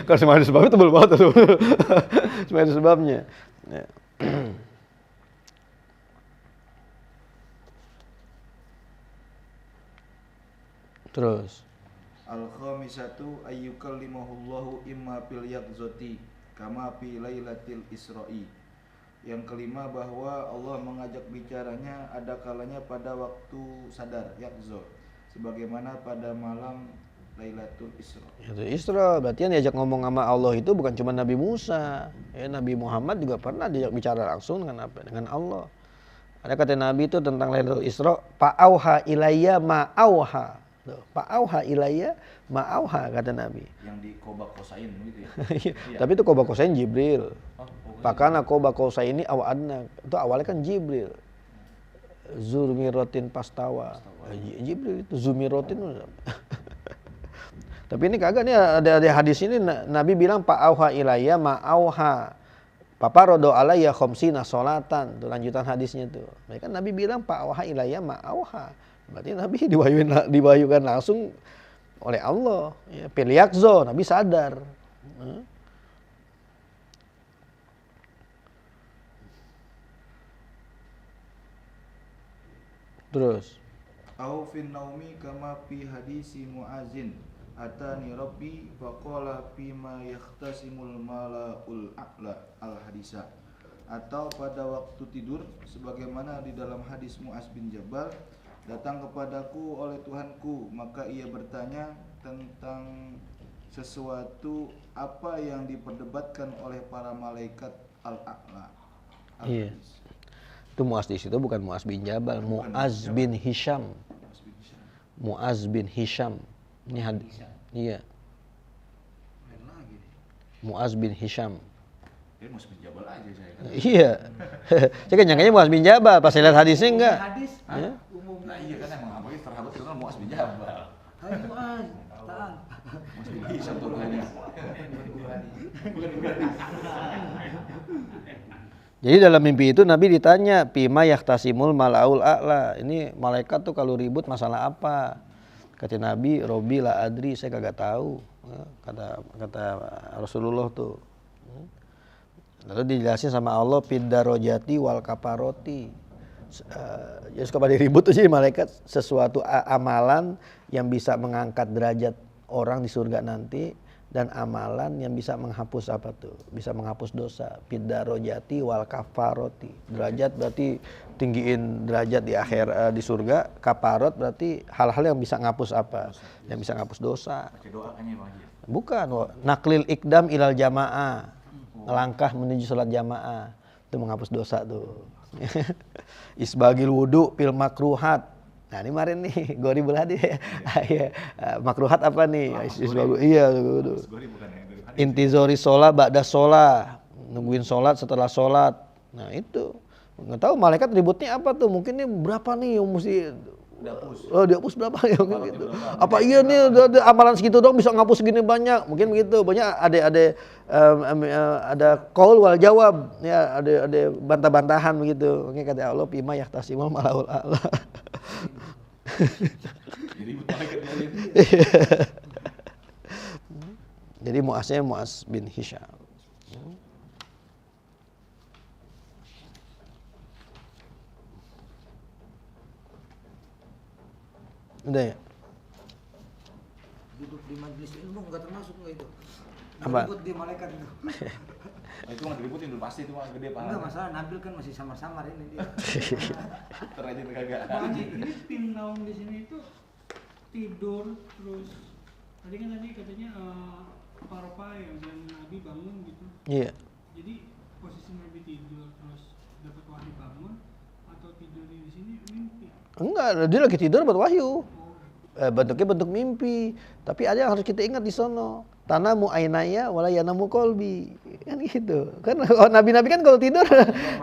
Kalau semua ada sebabnya tebel banget tuh. Semua ada sebabnya. Ya. Terus Al-khamisatu ayyukallimahullahu imma fil yaqzati kama fi lailatil Isra'i. Yang kelima bahwa Allah mengajak bicaranya ada kalanya pada waktu sadar yaqzo, sebagaimana pada malam Lailatul Isra. Itu Isra, berarti yang diajak ngomong sama Allah itu bukan cuma Nabi Musa. Ya, Nabi Muhammad juga pernah diajak bicara langsung dengan apa? Dengan Allah. Ada kata Nabi itu tentang Lailatul Isra, fa'auha ilayya ma'auha. Fa'auha ilayya ma'auha kata Nabi. Yang di Qoba Qosain gitu ya. Tapi itu Qoba Qosain Jibril. Pakana Qoba Qosaini awadna. Itu awalnya kan Jibril. Zurmirotin pastawa. Jibril itu Zumirotin. Tapi ini kagak nih, ada hadis ini Nabi bilang fa'auha ilayya ma'auha. Papa rodo alayya khomsina sholatan. Itu lanjutan hadisnya tuh. Mereka Nabi bilang fa'auha ilayya ma'auha. Berarti Nabi diwahyukan langsung oleh Allah. Ya, Piliakzo, Nabi sadar. Terus. Au fin naumi kama fi hadisi Muazin atani rabbi faqala fi ma yahtasimul malaul a'la al hadisa. Atau pada waktu tidur sebagaimana di dalam hadis Muaz bin Jabal, datang kepadaku oleh Tuhanku, maka ia bertanya tentang sesuatu apa yang diperdebatkan oleh para malaikat al-a'la. Iya. Itu Muaz di situ bukan Muaz bin Jabal, Muaz bin Hisham. Muaz bin Hisham. Ini hadis. Iya. Muaz bin Hisham. Muaz bin Jabal aja saya kan. Iya. Saya kan nyangkanya Muaz bin Jabal, pas saya lihat hadisnya enggak. Hadis Ya. umum. Nah iya kan emang apalagi terhabat itu kan Muaz bin Jabal. Hai Muaz, tahan. Muaz bin Hisham tuh hadis. Jadi dalam mimpi itu Nabi ditanya, "Pima yahtasimul malaul a'la." Ini malaikat tuh kalau ribut masalah apa? Kata Nabi, "Robi la adri, saya kagak tahu." Kata Rasulullah tuh. Lalu dijelasin sama Allah, "Piddarojati wal kaparoti." Ya suka pada ribut tuh jadi malaikat, sesuatu amalan yang bisa mengangkat derajat orang di surga nanti, dan amalan yang bisa menghapus apa tuh? Bisa menghapus dosa. Piddarojati wal kafaroti. Derajat berarti tinggiin derajat di akhir di surga. Kaparot berarti hal-hal yang bisa ngapus apa? Yang bisa ngapus dosa. Baca doa kan ya Bang Haji. Bukan, naklil ikdam ilal jamaah. Melangkah menuju sholat jamaah. Itu menghapus dosa tuh. Isbagil wudu pil makruhat. Nah ini kemarin nih, Goribul Hadi. Makruhat apa nih? Iya, intizori sholat, ba'da sholat. Nungguin sholat setelah sholat. Nah itu. Nggak tahu malaikat ributnya apa tuh. Mungkin ini berapa nih yang mesti dihapus berapa ya gitu. Apa iya nih ada amalan segitu dong bisa ngapus segini banyak. Mungkin begitu. Banyak ada qaul wal jawab. Ya ada bantah-bantahan begitu. Makanya kata Allah pima yahtasimul malaul a'la. Jadi Muaznya Muaz bin Hisham. Udah ya? Duduk di majelis ilmu enggak termasuk enggak itu? Apa? Ribut di malaikat itu. Itu mah diributin dulu pasti itu mah gede pahala. Enggak masalah, Nabil kan masih samar-samar ini dia. Terajin kagak. Bang Haji, ini pin naung di sini itu tidur terus tadi kan katanya parpa ya dan Nabi bangun gitu. Iya. Jadi posisi Nabi tidur terus dapat wahyu bangun atau tidur di sini mimpi. Enggak, dia lagi tidur dapat wahyu. Bentuknya bentuk mimpi. Tapi ada yang harus kita ingat di sono. Tanamu ainaya wala yanamu kolbi. Kan gitu. Kan nabi-nabi kan kalau tidur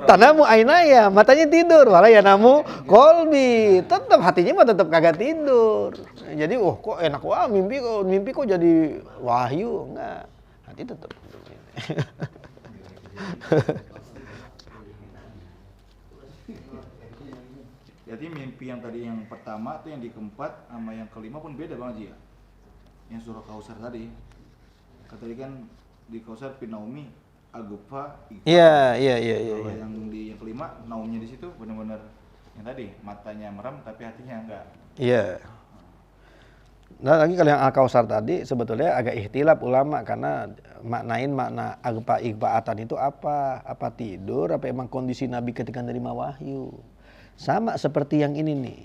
tanamu ainaya, matanya tidur wala yanamu kolbi. Tetap hatinya mah tetap kagak tidur. Jadi kok enak wah mimpi kok jadi wahyu. Enggak. Hati tetap tidur. Jadi mimpi yang tadi yang pertama tuh yang di keempat sama yang kelima pun beda Bang Haji ya. Yang surah Kausar tadi. Kata tadi kan di Kausar pin naumi agufa. Iya. Kalau yang di yang kelima naumnya di situ benar-benar yang tadi matanya merem tapi hatinya enggak. Iya. Nah lagi kalau yang Al-Kausar tadi sebetulnya agak ikhtilaf ulama karena makna igbaatan itu apa? Apa tidur? Apa emang kondisi Nabi ketika menerima wahyu? Sama seperti yang ini nih,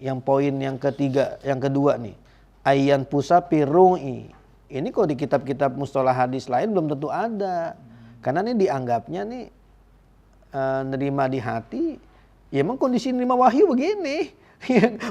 yang poin yang ketiga, yang kedua nih, ayan pusa pirungi. Ini kok di kitab-kitab mustalah hadis lain belum tentu ada, karena ini dianggapnya nih nerima di hati, ya emang kondisi nerima wahyu begini.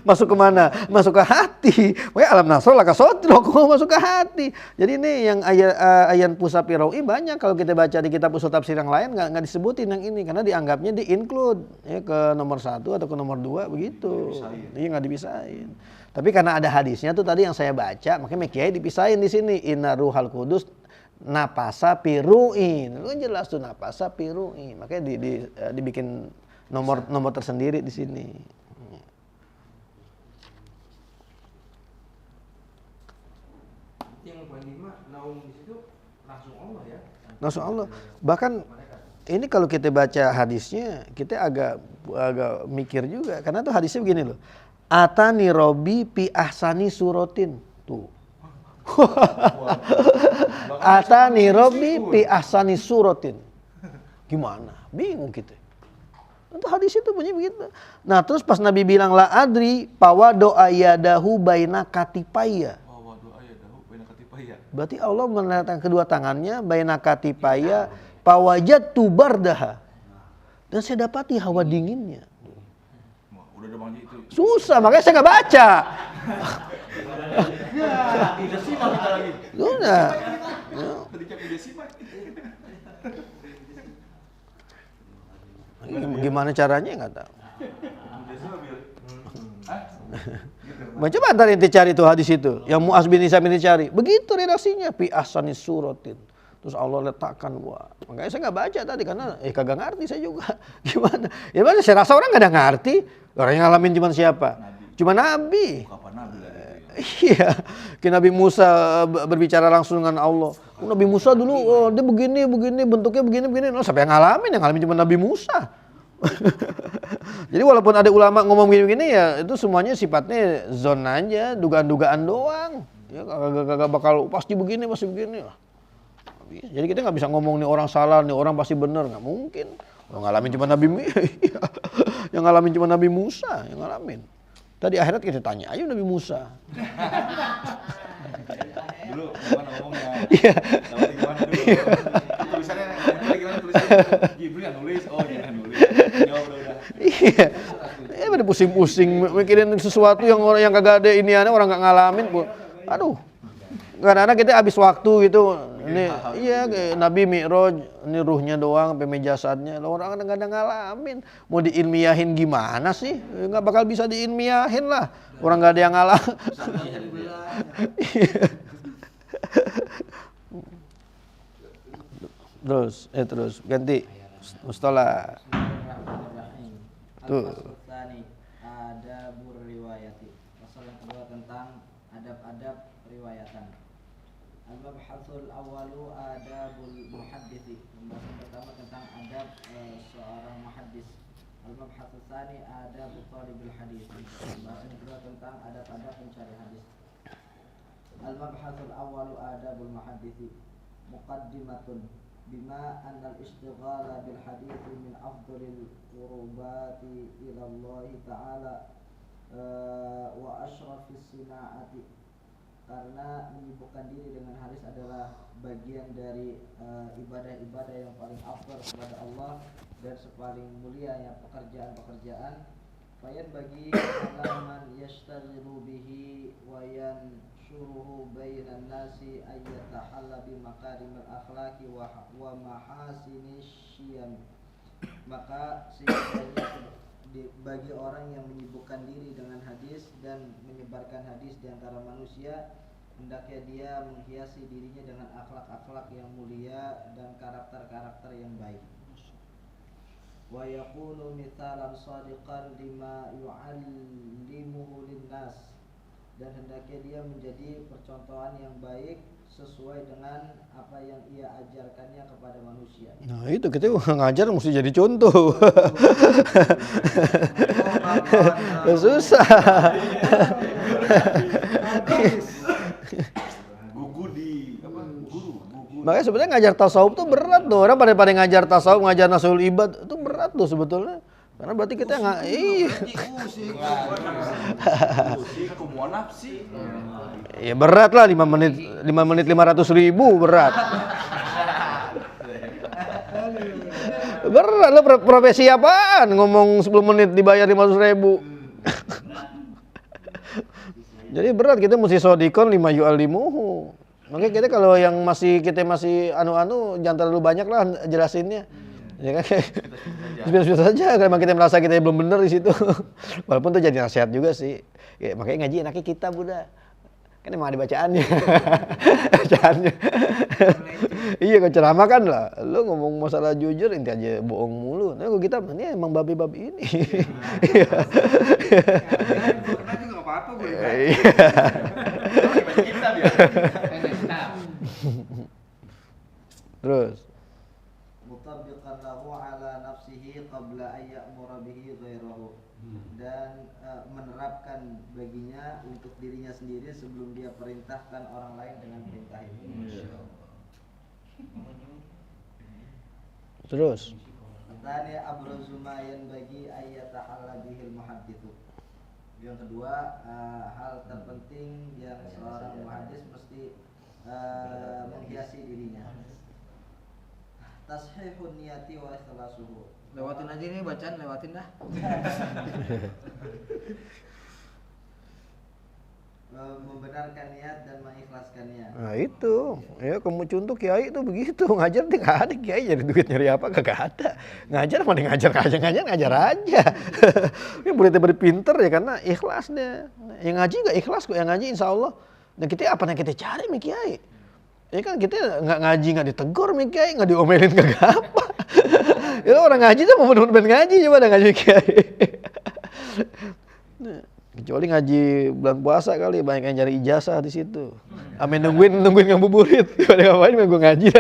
Masuk ke mana? Masuk ke hati. Wah alam nasrul laka sodrok masuk ke hati. Jadi ini yang ayan pusa pirawi banyak kalau kita baca di kitab usul tafsir yang lain nggak disebutin yang ini karena dianggapnya di-include ya ke nomor 1 atau ke nomor 2 begitu. Iya nggak dipisahin. Tapi karena ada hadisnya tuh tadi yang saya baca makanya Kiai dipisahin di sini inna ruhal kudus napasa piruin. Itu jelas tuh napasa piruin. Makanya dibikin nomor tersendiri di sini. menyimak naung di situ langsung Allah ya. Langsung Allah. Bahkan ini kalau kita baca hadisnya, kita agak mikir juga. Karena tuh hadisnya begini loh. Atani Robi pi ahsani surotin. Tuh. Atani Robi pi ahsani surotin. Gimana? Bingung kita. Itu hadis itu bunyi begitu. Nah terus pas Nabi bilang la adri pawado ayadahu baina katipaya. Berarti Allah meletakkan kedua tangannya baina katipaya pawajat tubardaha. Dan saya dapati hawa dinginnya. Udah ada Bang Ji itu. Susah, makanya saya nggak baca. Tidak simak kita lagi. Sudah. Ketika tidak simak. Gimana caranya nggak tahu. Tidak simak Bil. Coba ntar inti cari tuh hadis itu. Yang Mu'az bin Isa ini cari. Begitu redaksinya. Fi ahsani suratin. Terus Allah letakkan. Wah. Makanya saya nggak baca tadi. Karena kagak ngerti saya juga. Gimana? Ya mana saya rasa orang nggak ada ngerti. Orang yang ngalamin cuma siapa? Cuma Nabi. Kapan Nabi lagi? Iya. Kayak Nabi Musa berbicara langsung dengan Allah. Nabi Musa dulu dia begini, bentuknya begini. Siapa yang ngalamin cuma Nabi Musa. Jadi walaupun ada ulama ngomong begini ya itu semuanya sifatnya zon aja, dugaan-dugaan doang. Ya kagak bakal pasti begini. Jadi kita nggak bisa ngomong nih orang salah, nih orang pasti benar, nggak mungkin. Yang ngalamin cuma yang ngalamin cuma Nabi Musa, yang ngalamin. Tadi akhirat kita tanya aja Nabi Musa. Dulu gimana ngomongnya? Iya. Dapat gimana dulu? Tulisannya gimana tulisannya? Jibril yang nulis, jangan nulis. Ya udah. Iya. Pada pusing-pusing mikirin sesuatu yang orang yang kagak ada iniannya, orang nggak ngalamin. Aduh. Kadang-kadang kita habis waktu gitu. Ini iya Nabi Mi'raj, ini ruhnya doang, sampai jasadnya. Orang nggak ada ngalamin. Mau diilmiahin gimana sih? Nggak bakal bisa diilmiahin lah. Orang nggak ada yang ngalamin. Terus ganti mustalah. Tuh. Adabur riwayati. Pasal yang kedua tentang adab-adab riwayatan. Al-mabhasul awwalu adabul muhaddits. Pembahasan pertama tentang adab seorang muhaddis. Al-mabhasul tsani adabul talibul hadis. Pembahasan kedua tentang adab-adab pencari hadis. Al-mabhasul awwalu adabul muhaddits. Muqaddimatun bima anna al-ishtighala bil hadits min afdalil qurbati ila Allah ta'ala wa ashrafis sina'ati. Karena menyibukkan diri dengan hadis adalah bagian dari ibadah-ibadah yang paling afdal kepada Allah dan sepaling mulia yang pekerjaan-pekerjaan. Fayan bagi alaman yashtaghilu bihi wa yanshuruhu bainan nasi ayyatahalla bi makarimil akhlaqi wa mahasini syiyam. Maka sebenarnya bagi orang yang menyibukkan diri dengan hadis dan menyebarkan hadis di antara manusia, hendaknya dia menghiasi dirinya dengan akhlak-akhlak yang mulia dan karakter-karakter yang baik. Wa yakunu mithalan shadiqan lima yu'allimuhu linnas, dan hendaknya dia menjadi percontohan yang baik sesuai dengan apa yang ia ajarkannya kepada manusia. Nah itu kita ngajar mesti jadi contoh. Susah. Guru. Makanya sebenarnya ngajar tasawuf tuh berat tuh. Orang pada ngajar tasawuf, ngajar nasul ibad itu berat tuh sebetulnya. Karena berarti kita nggak ya berat lah 5 menit 500.000 berat. Berat lo profesi apaan ngomong 10 menit dibayar 500.000. Jadi berat, kita mesti sodikon 5 yu'alimuhu. Makanya kita kalau yang kita masih anu-anu jangan terlalu banyak lah jelasinnya. Ya kan, biasa saja kalau kita merasa kita belum benar di situ. Walaupun itu jadi nasihat juga sih. Ya, makanya ngaji enaknya kita Buddha. Kan emang ada bacaannya. Bacaannya. Iya, kalau ceramah kan lah. Lu ngomong masalah jujur inti aja bohong mulu. Nah, kalau kita ini emang babi-babi ini. Iya. Karena juga enggak apa-apa gue. Iya. Kita biar. Terus mutabbiqan lahu ala nafsihi qabla an ya'mura bihi ghairahu, dan menerapkan baginya untuk dirinya sendiri sebelum dia perintahkan orang lain dengan perintah itu. Terus Tani abrazu ma yanbaghi ay yata'alla bihil muhadditsu. Yang kedua, hal terpenting yang seorang muhaddis mesti menghiasi dirinya. Tashihun niyati wa ikhlasuhu. Lewatin aja nih bacaan, lewatin dah. Membenarkan niat dan mengikhlaskannya. nah itu, ya kamu contoh kiai itu begitu ngajar dia nggak ada kiai jadi duit nyari apa kagak ada. Ngajar mana ngajar aja. Ya boleh pinter ya karena ikhlasnya. Yang ngaji nggak ikhlas kok, yang ngaji insya Allah. Dan kita apa yang kita cari nih kiai? Ya kan kita nggak ngaji nggak ditegur nih kiai, nggak diomelin kagak apa. Ya orang ngaji tuh mau bener-bener ngaji coba ada ngaji kiai. Kecuali ngaji bulan puasa kali banyak yang cari ijazah di situ. Amin nungguin ngabuburit. Pada ngapain gue ngaji.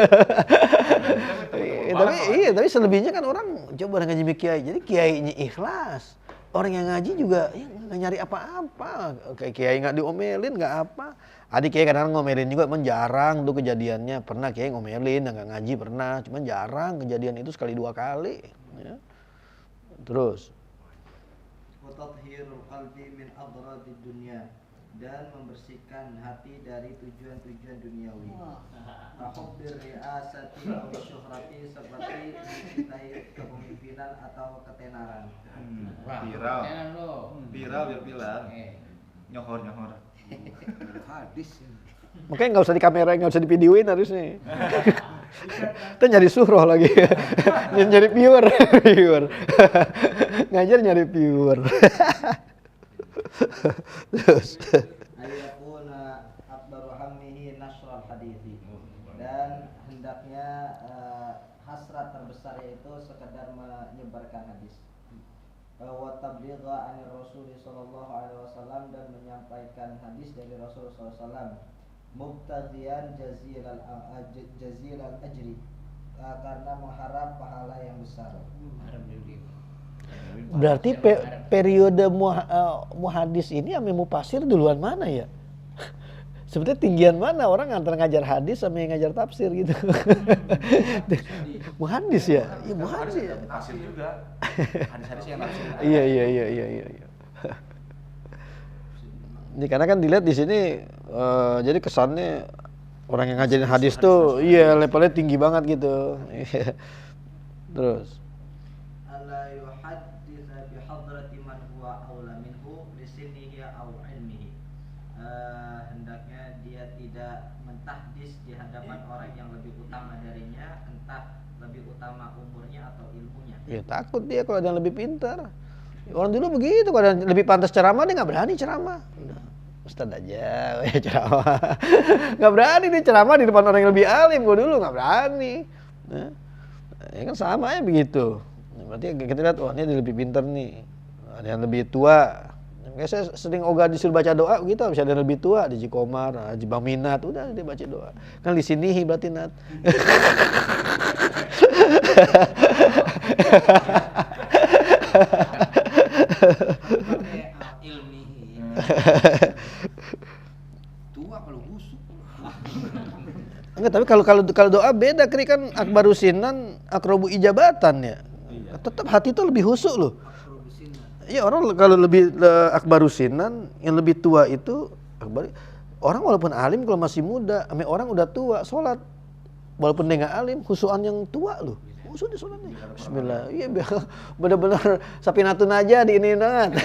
Tapi selebihnya kan orang coba ngaji kiai. Jadi kiainya ikhlas. Orang yang ngaji juga nggak nyari apa-apa. Kayak kiai nggak diomelin nggak apa. Adik kiai kadang ngomelin juga, cuman jarang tuh kejadiannya. Pernah kiai ngomelin nggak ngaji pernah, cuman jarang kejadian itu sekali dua kali. Ya. Terus. Tathhirul qalbi min adradid dunya, dan membersihkan hati dari tujuan-tujuan duniawi. Tahubbir riasati aw syuhrati, seperti mencintai kepemimpinan atau ketenaran. Viral nyohor Hadis ini. Makanya nggak usah di kamera, nggak usah di videoin harusnya. Kita nyari surah lagi, nyari viewer. Ngajar nyari viewer. Terus. Ayakuna akbaru hammihi nasrul hadithi, dan hendaknya hasrat terbesar yaitu sekedar menyebarkan hadis. Wa tabligha anir Rasul sallallahu alaihi wasallam, dan menyampaikan hadis dari Rasul sallallahu alaihi wasallam. Mubtaghiyan jazilal ajri, karena mengharap pahala yang besar. Berarti periode muhadis ini sama mufasir duluan mana ya? Sebetulnya tinggian mana orang antara ngajar hadis sama yang ngajar tafsir gitu. Muhadis ya? Iya muhadis. Tafsir juga. Hadis-hadis yang tafsir. Iya. Ini karena kan dilihat di sini jadi kesannya orang yang ngajarin hadis tuh iya levelnya tinggi banget gitu. Terus Alla yuhadditha bi hadrati man huwa aula minhu li sinnihi aw ilmihi. Hendaknya dia tidak mentahdis di hadapan orang yang lebih utama darinya, entah lebih utama umurnya atau ilmunya. ya takut dia kalau ada yang lebih pintar. Orang dulu begitu, kalau ada yang lebih pantas ceramah dia nggak berani ceramah. Udah, Ustadz aja ya ceramah. Nggak berani dia ceramah di depan orang yang lebih alim. Gue dulu nggak berani. Nah, ya kan sama ya begitu. Berarti kita lihat, wah ini lebih pintar nih. Ada yang lebih tua. Kayak saya sering ogah disuruh baca doa gitu, bisa ada yang lebih tua di Cikomar, di Bang Minat, udah dia baca doa. Kan di sini berarti Nat. Ilmihi. Tua kalau busuk. Enggak, tapi kalau doa beda, Kri, kan akbarusinan akrobu ijabatan ya. Tetap hati itu lebih husuk loh. Iya, orang kalau lebih akbarusinan, yang lebih tua itu orang walaupun alim kalau masih muda, orang udah tua sholat walaupun dia nggak alim, husuan yang tua loh. Sudah sholatnya. Bismillah. Iya, benar-benar sapinatun aja di ini Nat.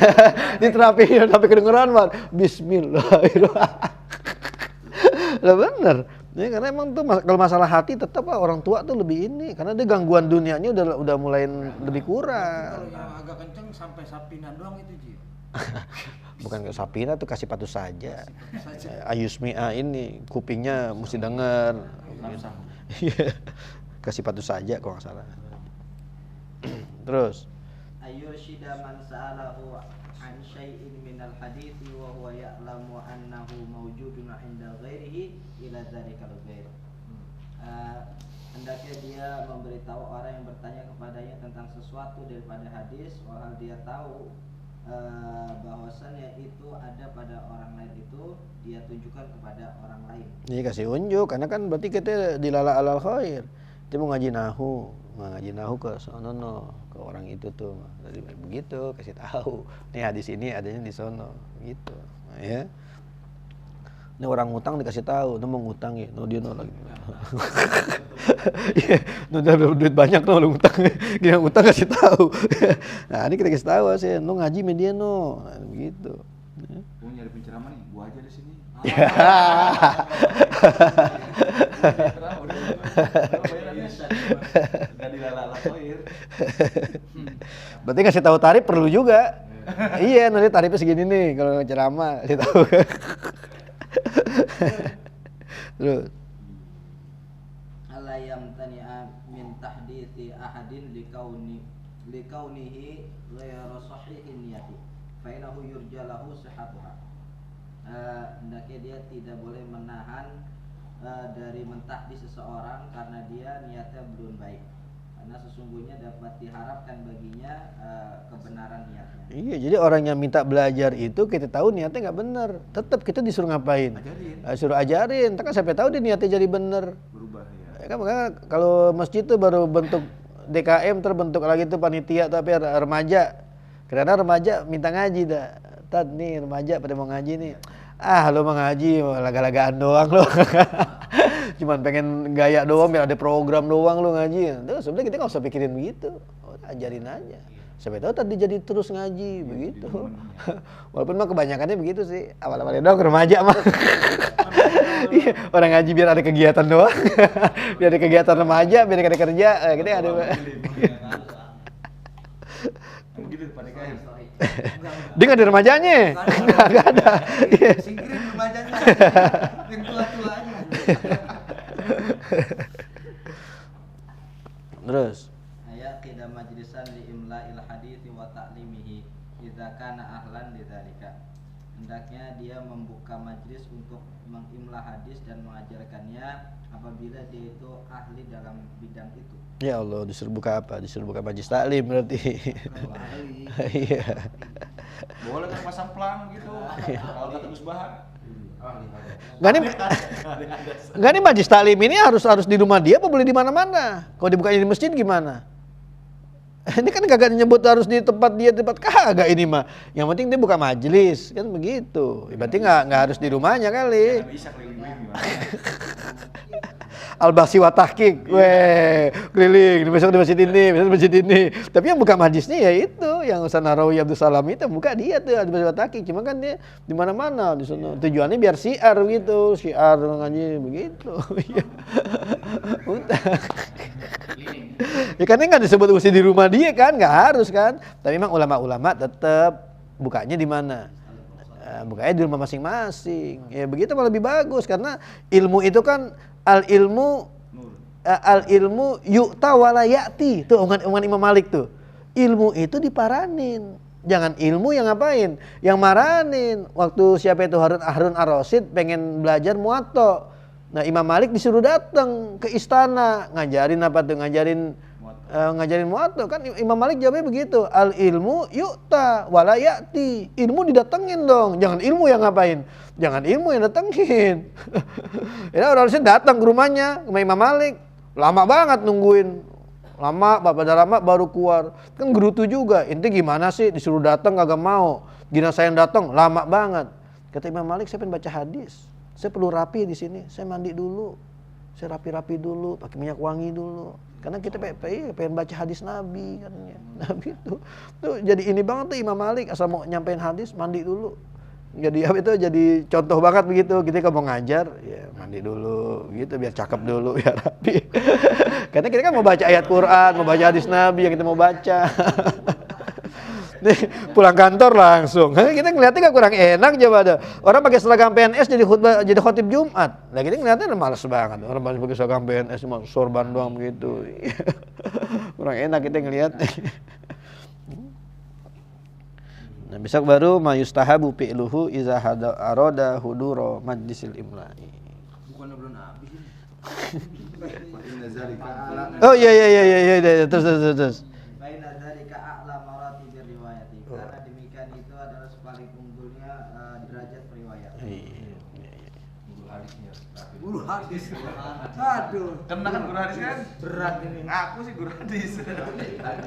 Diterapi tapi kedengeran banget. Bismillahirrahmanirrahim. Lah benar. Ya, karena emang tuh kalau masalah hati tetap orang tua tuh lebih ini, karena dia gangguan dunianya udah mulai lebih kurang. Kalau yang agak kenceng sampai sapinan doang itu Ji. Bukan ke sapina tuh kasih patuh saja. Ayusmi'a ini kupingnya mesti denger. Iya. Kasih patuh saja kalau nggak salah. Terus Ayyurshida man sa'alahu an syai'in minal hadithi wa huwa ya'lamu annahu mawjudun 'inda ghairihi ila dzalikal ghair. hendaknya dia memberitahu orang yang bertanya kepadanya tentang sesuatu daripada hadis, walhal dia tahu bahwasannya itu ada pada orang lain, itu dia tunjukkan kepada orang lain. Ini kasih unjuk, karena kan berarti kita dilala alal khair. Dia mau ngaji nahu ke sono ke orang itu tuh. Jadi begitu kasih tahu. Nih hadis ini adanya di sono, gitu. Ya. Ini orang ngutang dikasih tahu, nu mau ngutang ya, nu dia lagi. Nu udah duit banyak nu ngutang. Dia ngutang kasih tahu. Nah, ini kita kasih tahu sih, nu ngaji media nu, nah, begitu. Gua nyari penceramah nih, gua aja di sini. Berarti ngasih tahu tarif perlu juga. Iya, nanti tarifnya segini nih kalau ceramah kasih tahu. Terus Alla yamtani'a min tahdithi ahadin likaunihi ghairu sahihin niyati fa innahu yurja lahu sihhatuha. Hendaknya dia tidak boleh menahan dari mentahdits seseorang karena dia niatnya belum baik, karena sesungguhnya dapat diharapkan baginya kebenaran niatnya. iya, jadi orang yang minta belajar itu kita tahu niatnya nggak benar, tetap kita disuruh ngapain? Suruh ajarin, kan sampai tahu dia niatnya jadi benar. Berubah ya. Kan makanya kalau masjid itu baru bentuk DKM terbentuk lagi tuh panitia tapi remaja. Karena remaja minta ngaji dah. Tad nih remaja pada mau ngaji nih. Ah lo mau ngaji laga-lagaan doang lo. Cuman pengen gaya doang biar ada program doang lo ngaji. Terus sebenarnya kita nggak usah pikirin begitu. Ajarin aja. Sampai tahu tadi jadi terus ngaji begitu. Walaupun mah kebanyakannya begitu sih. Awal-awalnya doang remaja mah. Iya, orang ngaji biar ada kegiatan doang. Biar ada kegiatan remaja, biar ada kerja, gitu ada. Gitu panikahin. Dia nggak ada remajanya. Nggak ada. Singkirin remajanya. Yang tua-tuanya. Terus Ayaqida majlisan li imla'il hadithi wa ta'limihi idza kana ahlan lidzalika. Hendaknya dia membuka majlis untuk mengimla hadis dan mengajarkannya apabila dia itu ahli dalam bidang itu. ya Allah, disuruh buka apa? Disuruh buka majlis taklim berarti. Iya. Boleh kan pasang pelang gitu. Kalau kata Gus Bahar. Nggak nih majlis taklim ini harus di rumah dia apa boleh di mana-mana? Kalau dibukanya di masjid gimana? Ini kan kagak nyebut harus di tempat dia, tempat kagak ini mah. Yang penting dia buka majelis, kan begitu. Berarti nggak harus di rumahnya kali. Bisa keliling-keliling gimana? Al-Basi wa tahqiq, weh, keliling, besok di masjid ini, besok di masjid ini. Tapi yang buka majlisnya ya itu, yang Ustaz Narawi Abdul Salam itu buka dia tuh Al-Basi wa tahqiq. Cuma kan dia di mana-mana di sana. Tujuannya biar syiar gitu, syiar ngaji begitu. Udah. Ya kan nggak disebut mesti di rumah dia kan, nggak harus kan. Tapi memang ulama-ulama tetap bukanya di mana? Bukanya di rumah masing-masing. Ya begitu malah lebih bagus karena ilmu itu kan al ilmu yu'ta wala ya'ti. Tuh omongan Imam Malik tuh. Ilmu itu diparanin. Jangan ilmu yang ngapain? Yang maranin. Waktu siapa itu Harun Ar-Rasyid pengen belajar muwatta. Nah, Imam Malik disuruh datang ke istana, ngajarin apa tuh? Ngajarin muwatta kan Imam Malik jawabnya begitu. Al ilmu yu'ta wala ya'ti. Ilmu didatengin dong. Jangan ilmu yang ngapain? Jangan ilmu yang datengin. Ya orang harusnya datang ke rumahnya, ke Imam Malik. Lama banget nungguin. Lama, lama baru keluar. Kan gerutu juga. Inti gimana sih disuruh datang kagak mau. Gina saya yang datang lama banget. Kata Imam Malik, saya pengen baca hadis. Saya perlu rapi di sini. Saya mandi dulu. Saya rapi-rapi dulu, pakai minyak wangi dulu. Karena kita pengen baca hadis Nabi katanya. Nabi tuh jadi ini banget tuh Imam Malik asal mau nyampein hadis mandi dulu. Jadi apa itu jadi contoh banget begitu. Kita kalau mau ngajar ya mandi dulu gitu biar cakep dulu ya rapi. Karena kita kan mau baca ayat Quran, mau baca hadis Nabi yang kita mau baca. Nih, pulang kantor langsung. Kita ngeliatnya gak kurang enak coba ada. Orang pakai seragam PNS jadi khutbah, jadi khotib Jumat. Nah, kita ngeliatnya malas banget. Orang pakai seragam PNS cuma sorban doang begitu. Kurang enak kita ngeliatnya. Nah, besok baru mayustahabu fi'luhu iza arada huduro majlisil imla'i. Bukan belum habis ini. Fa inna zalika a'la. Oh iya, terus. Baina dzalika a'la maratibir riwayati. Karena demikian itu adalah paling unggulnya derajat riwayat. Guru hadisnya. Guru hadis. Aduh. Kena kan guru hadis kan? Berat ini. Aku sih guru hadis.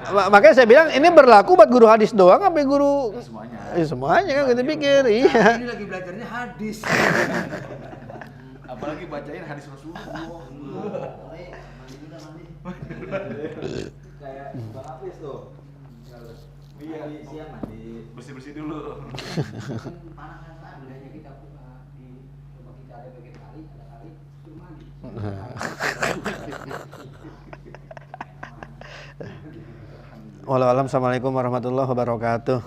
Makanya saya bilang ini berlaku buat guru hadis doang apa guru Semuanya. semuanya kan kita pikir. Iya. Ini lagi belajarnya hadis. Apalagi bacain hadis Rasulullah. Kayak Bang Hafiz tuh. Iya. Siang mandi. Bersih-bersih dulu. Panas kan bedanya kita di rumah kita ada bagian kali, ada kali, itu mandi. Wallahualam. Assalamualaikum warahmatullahi wabarakatuh.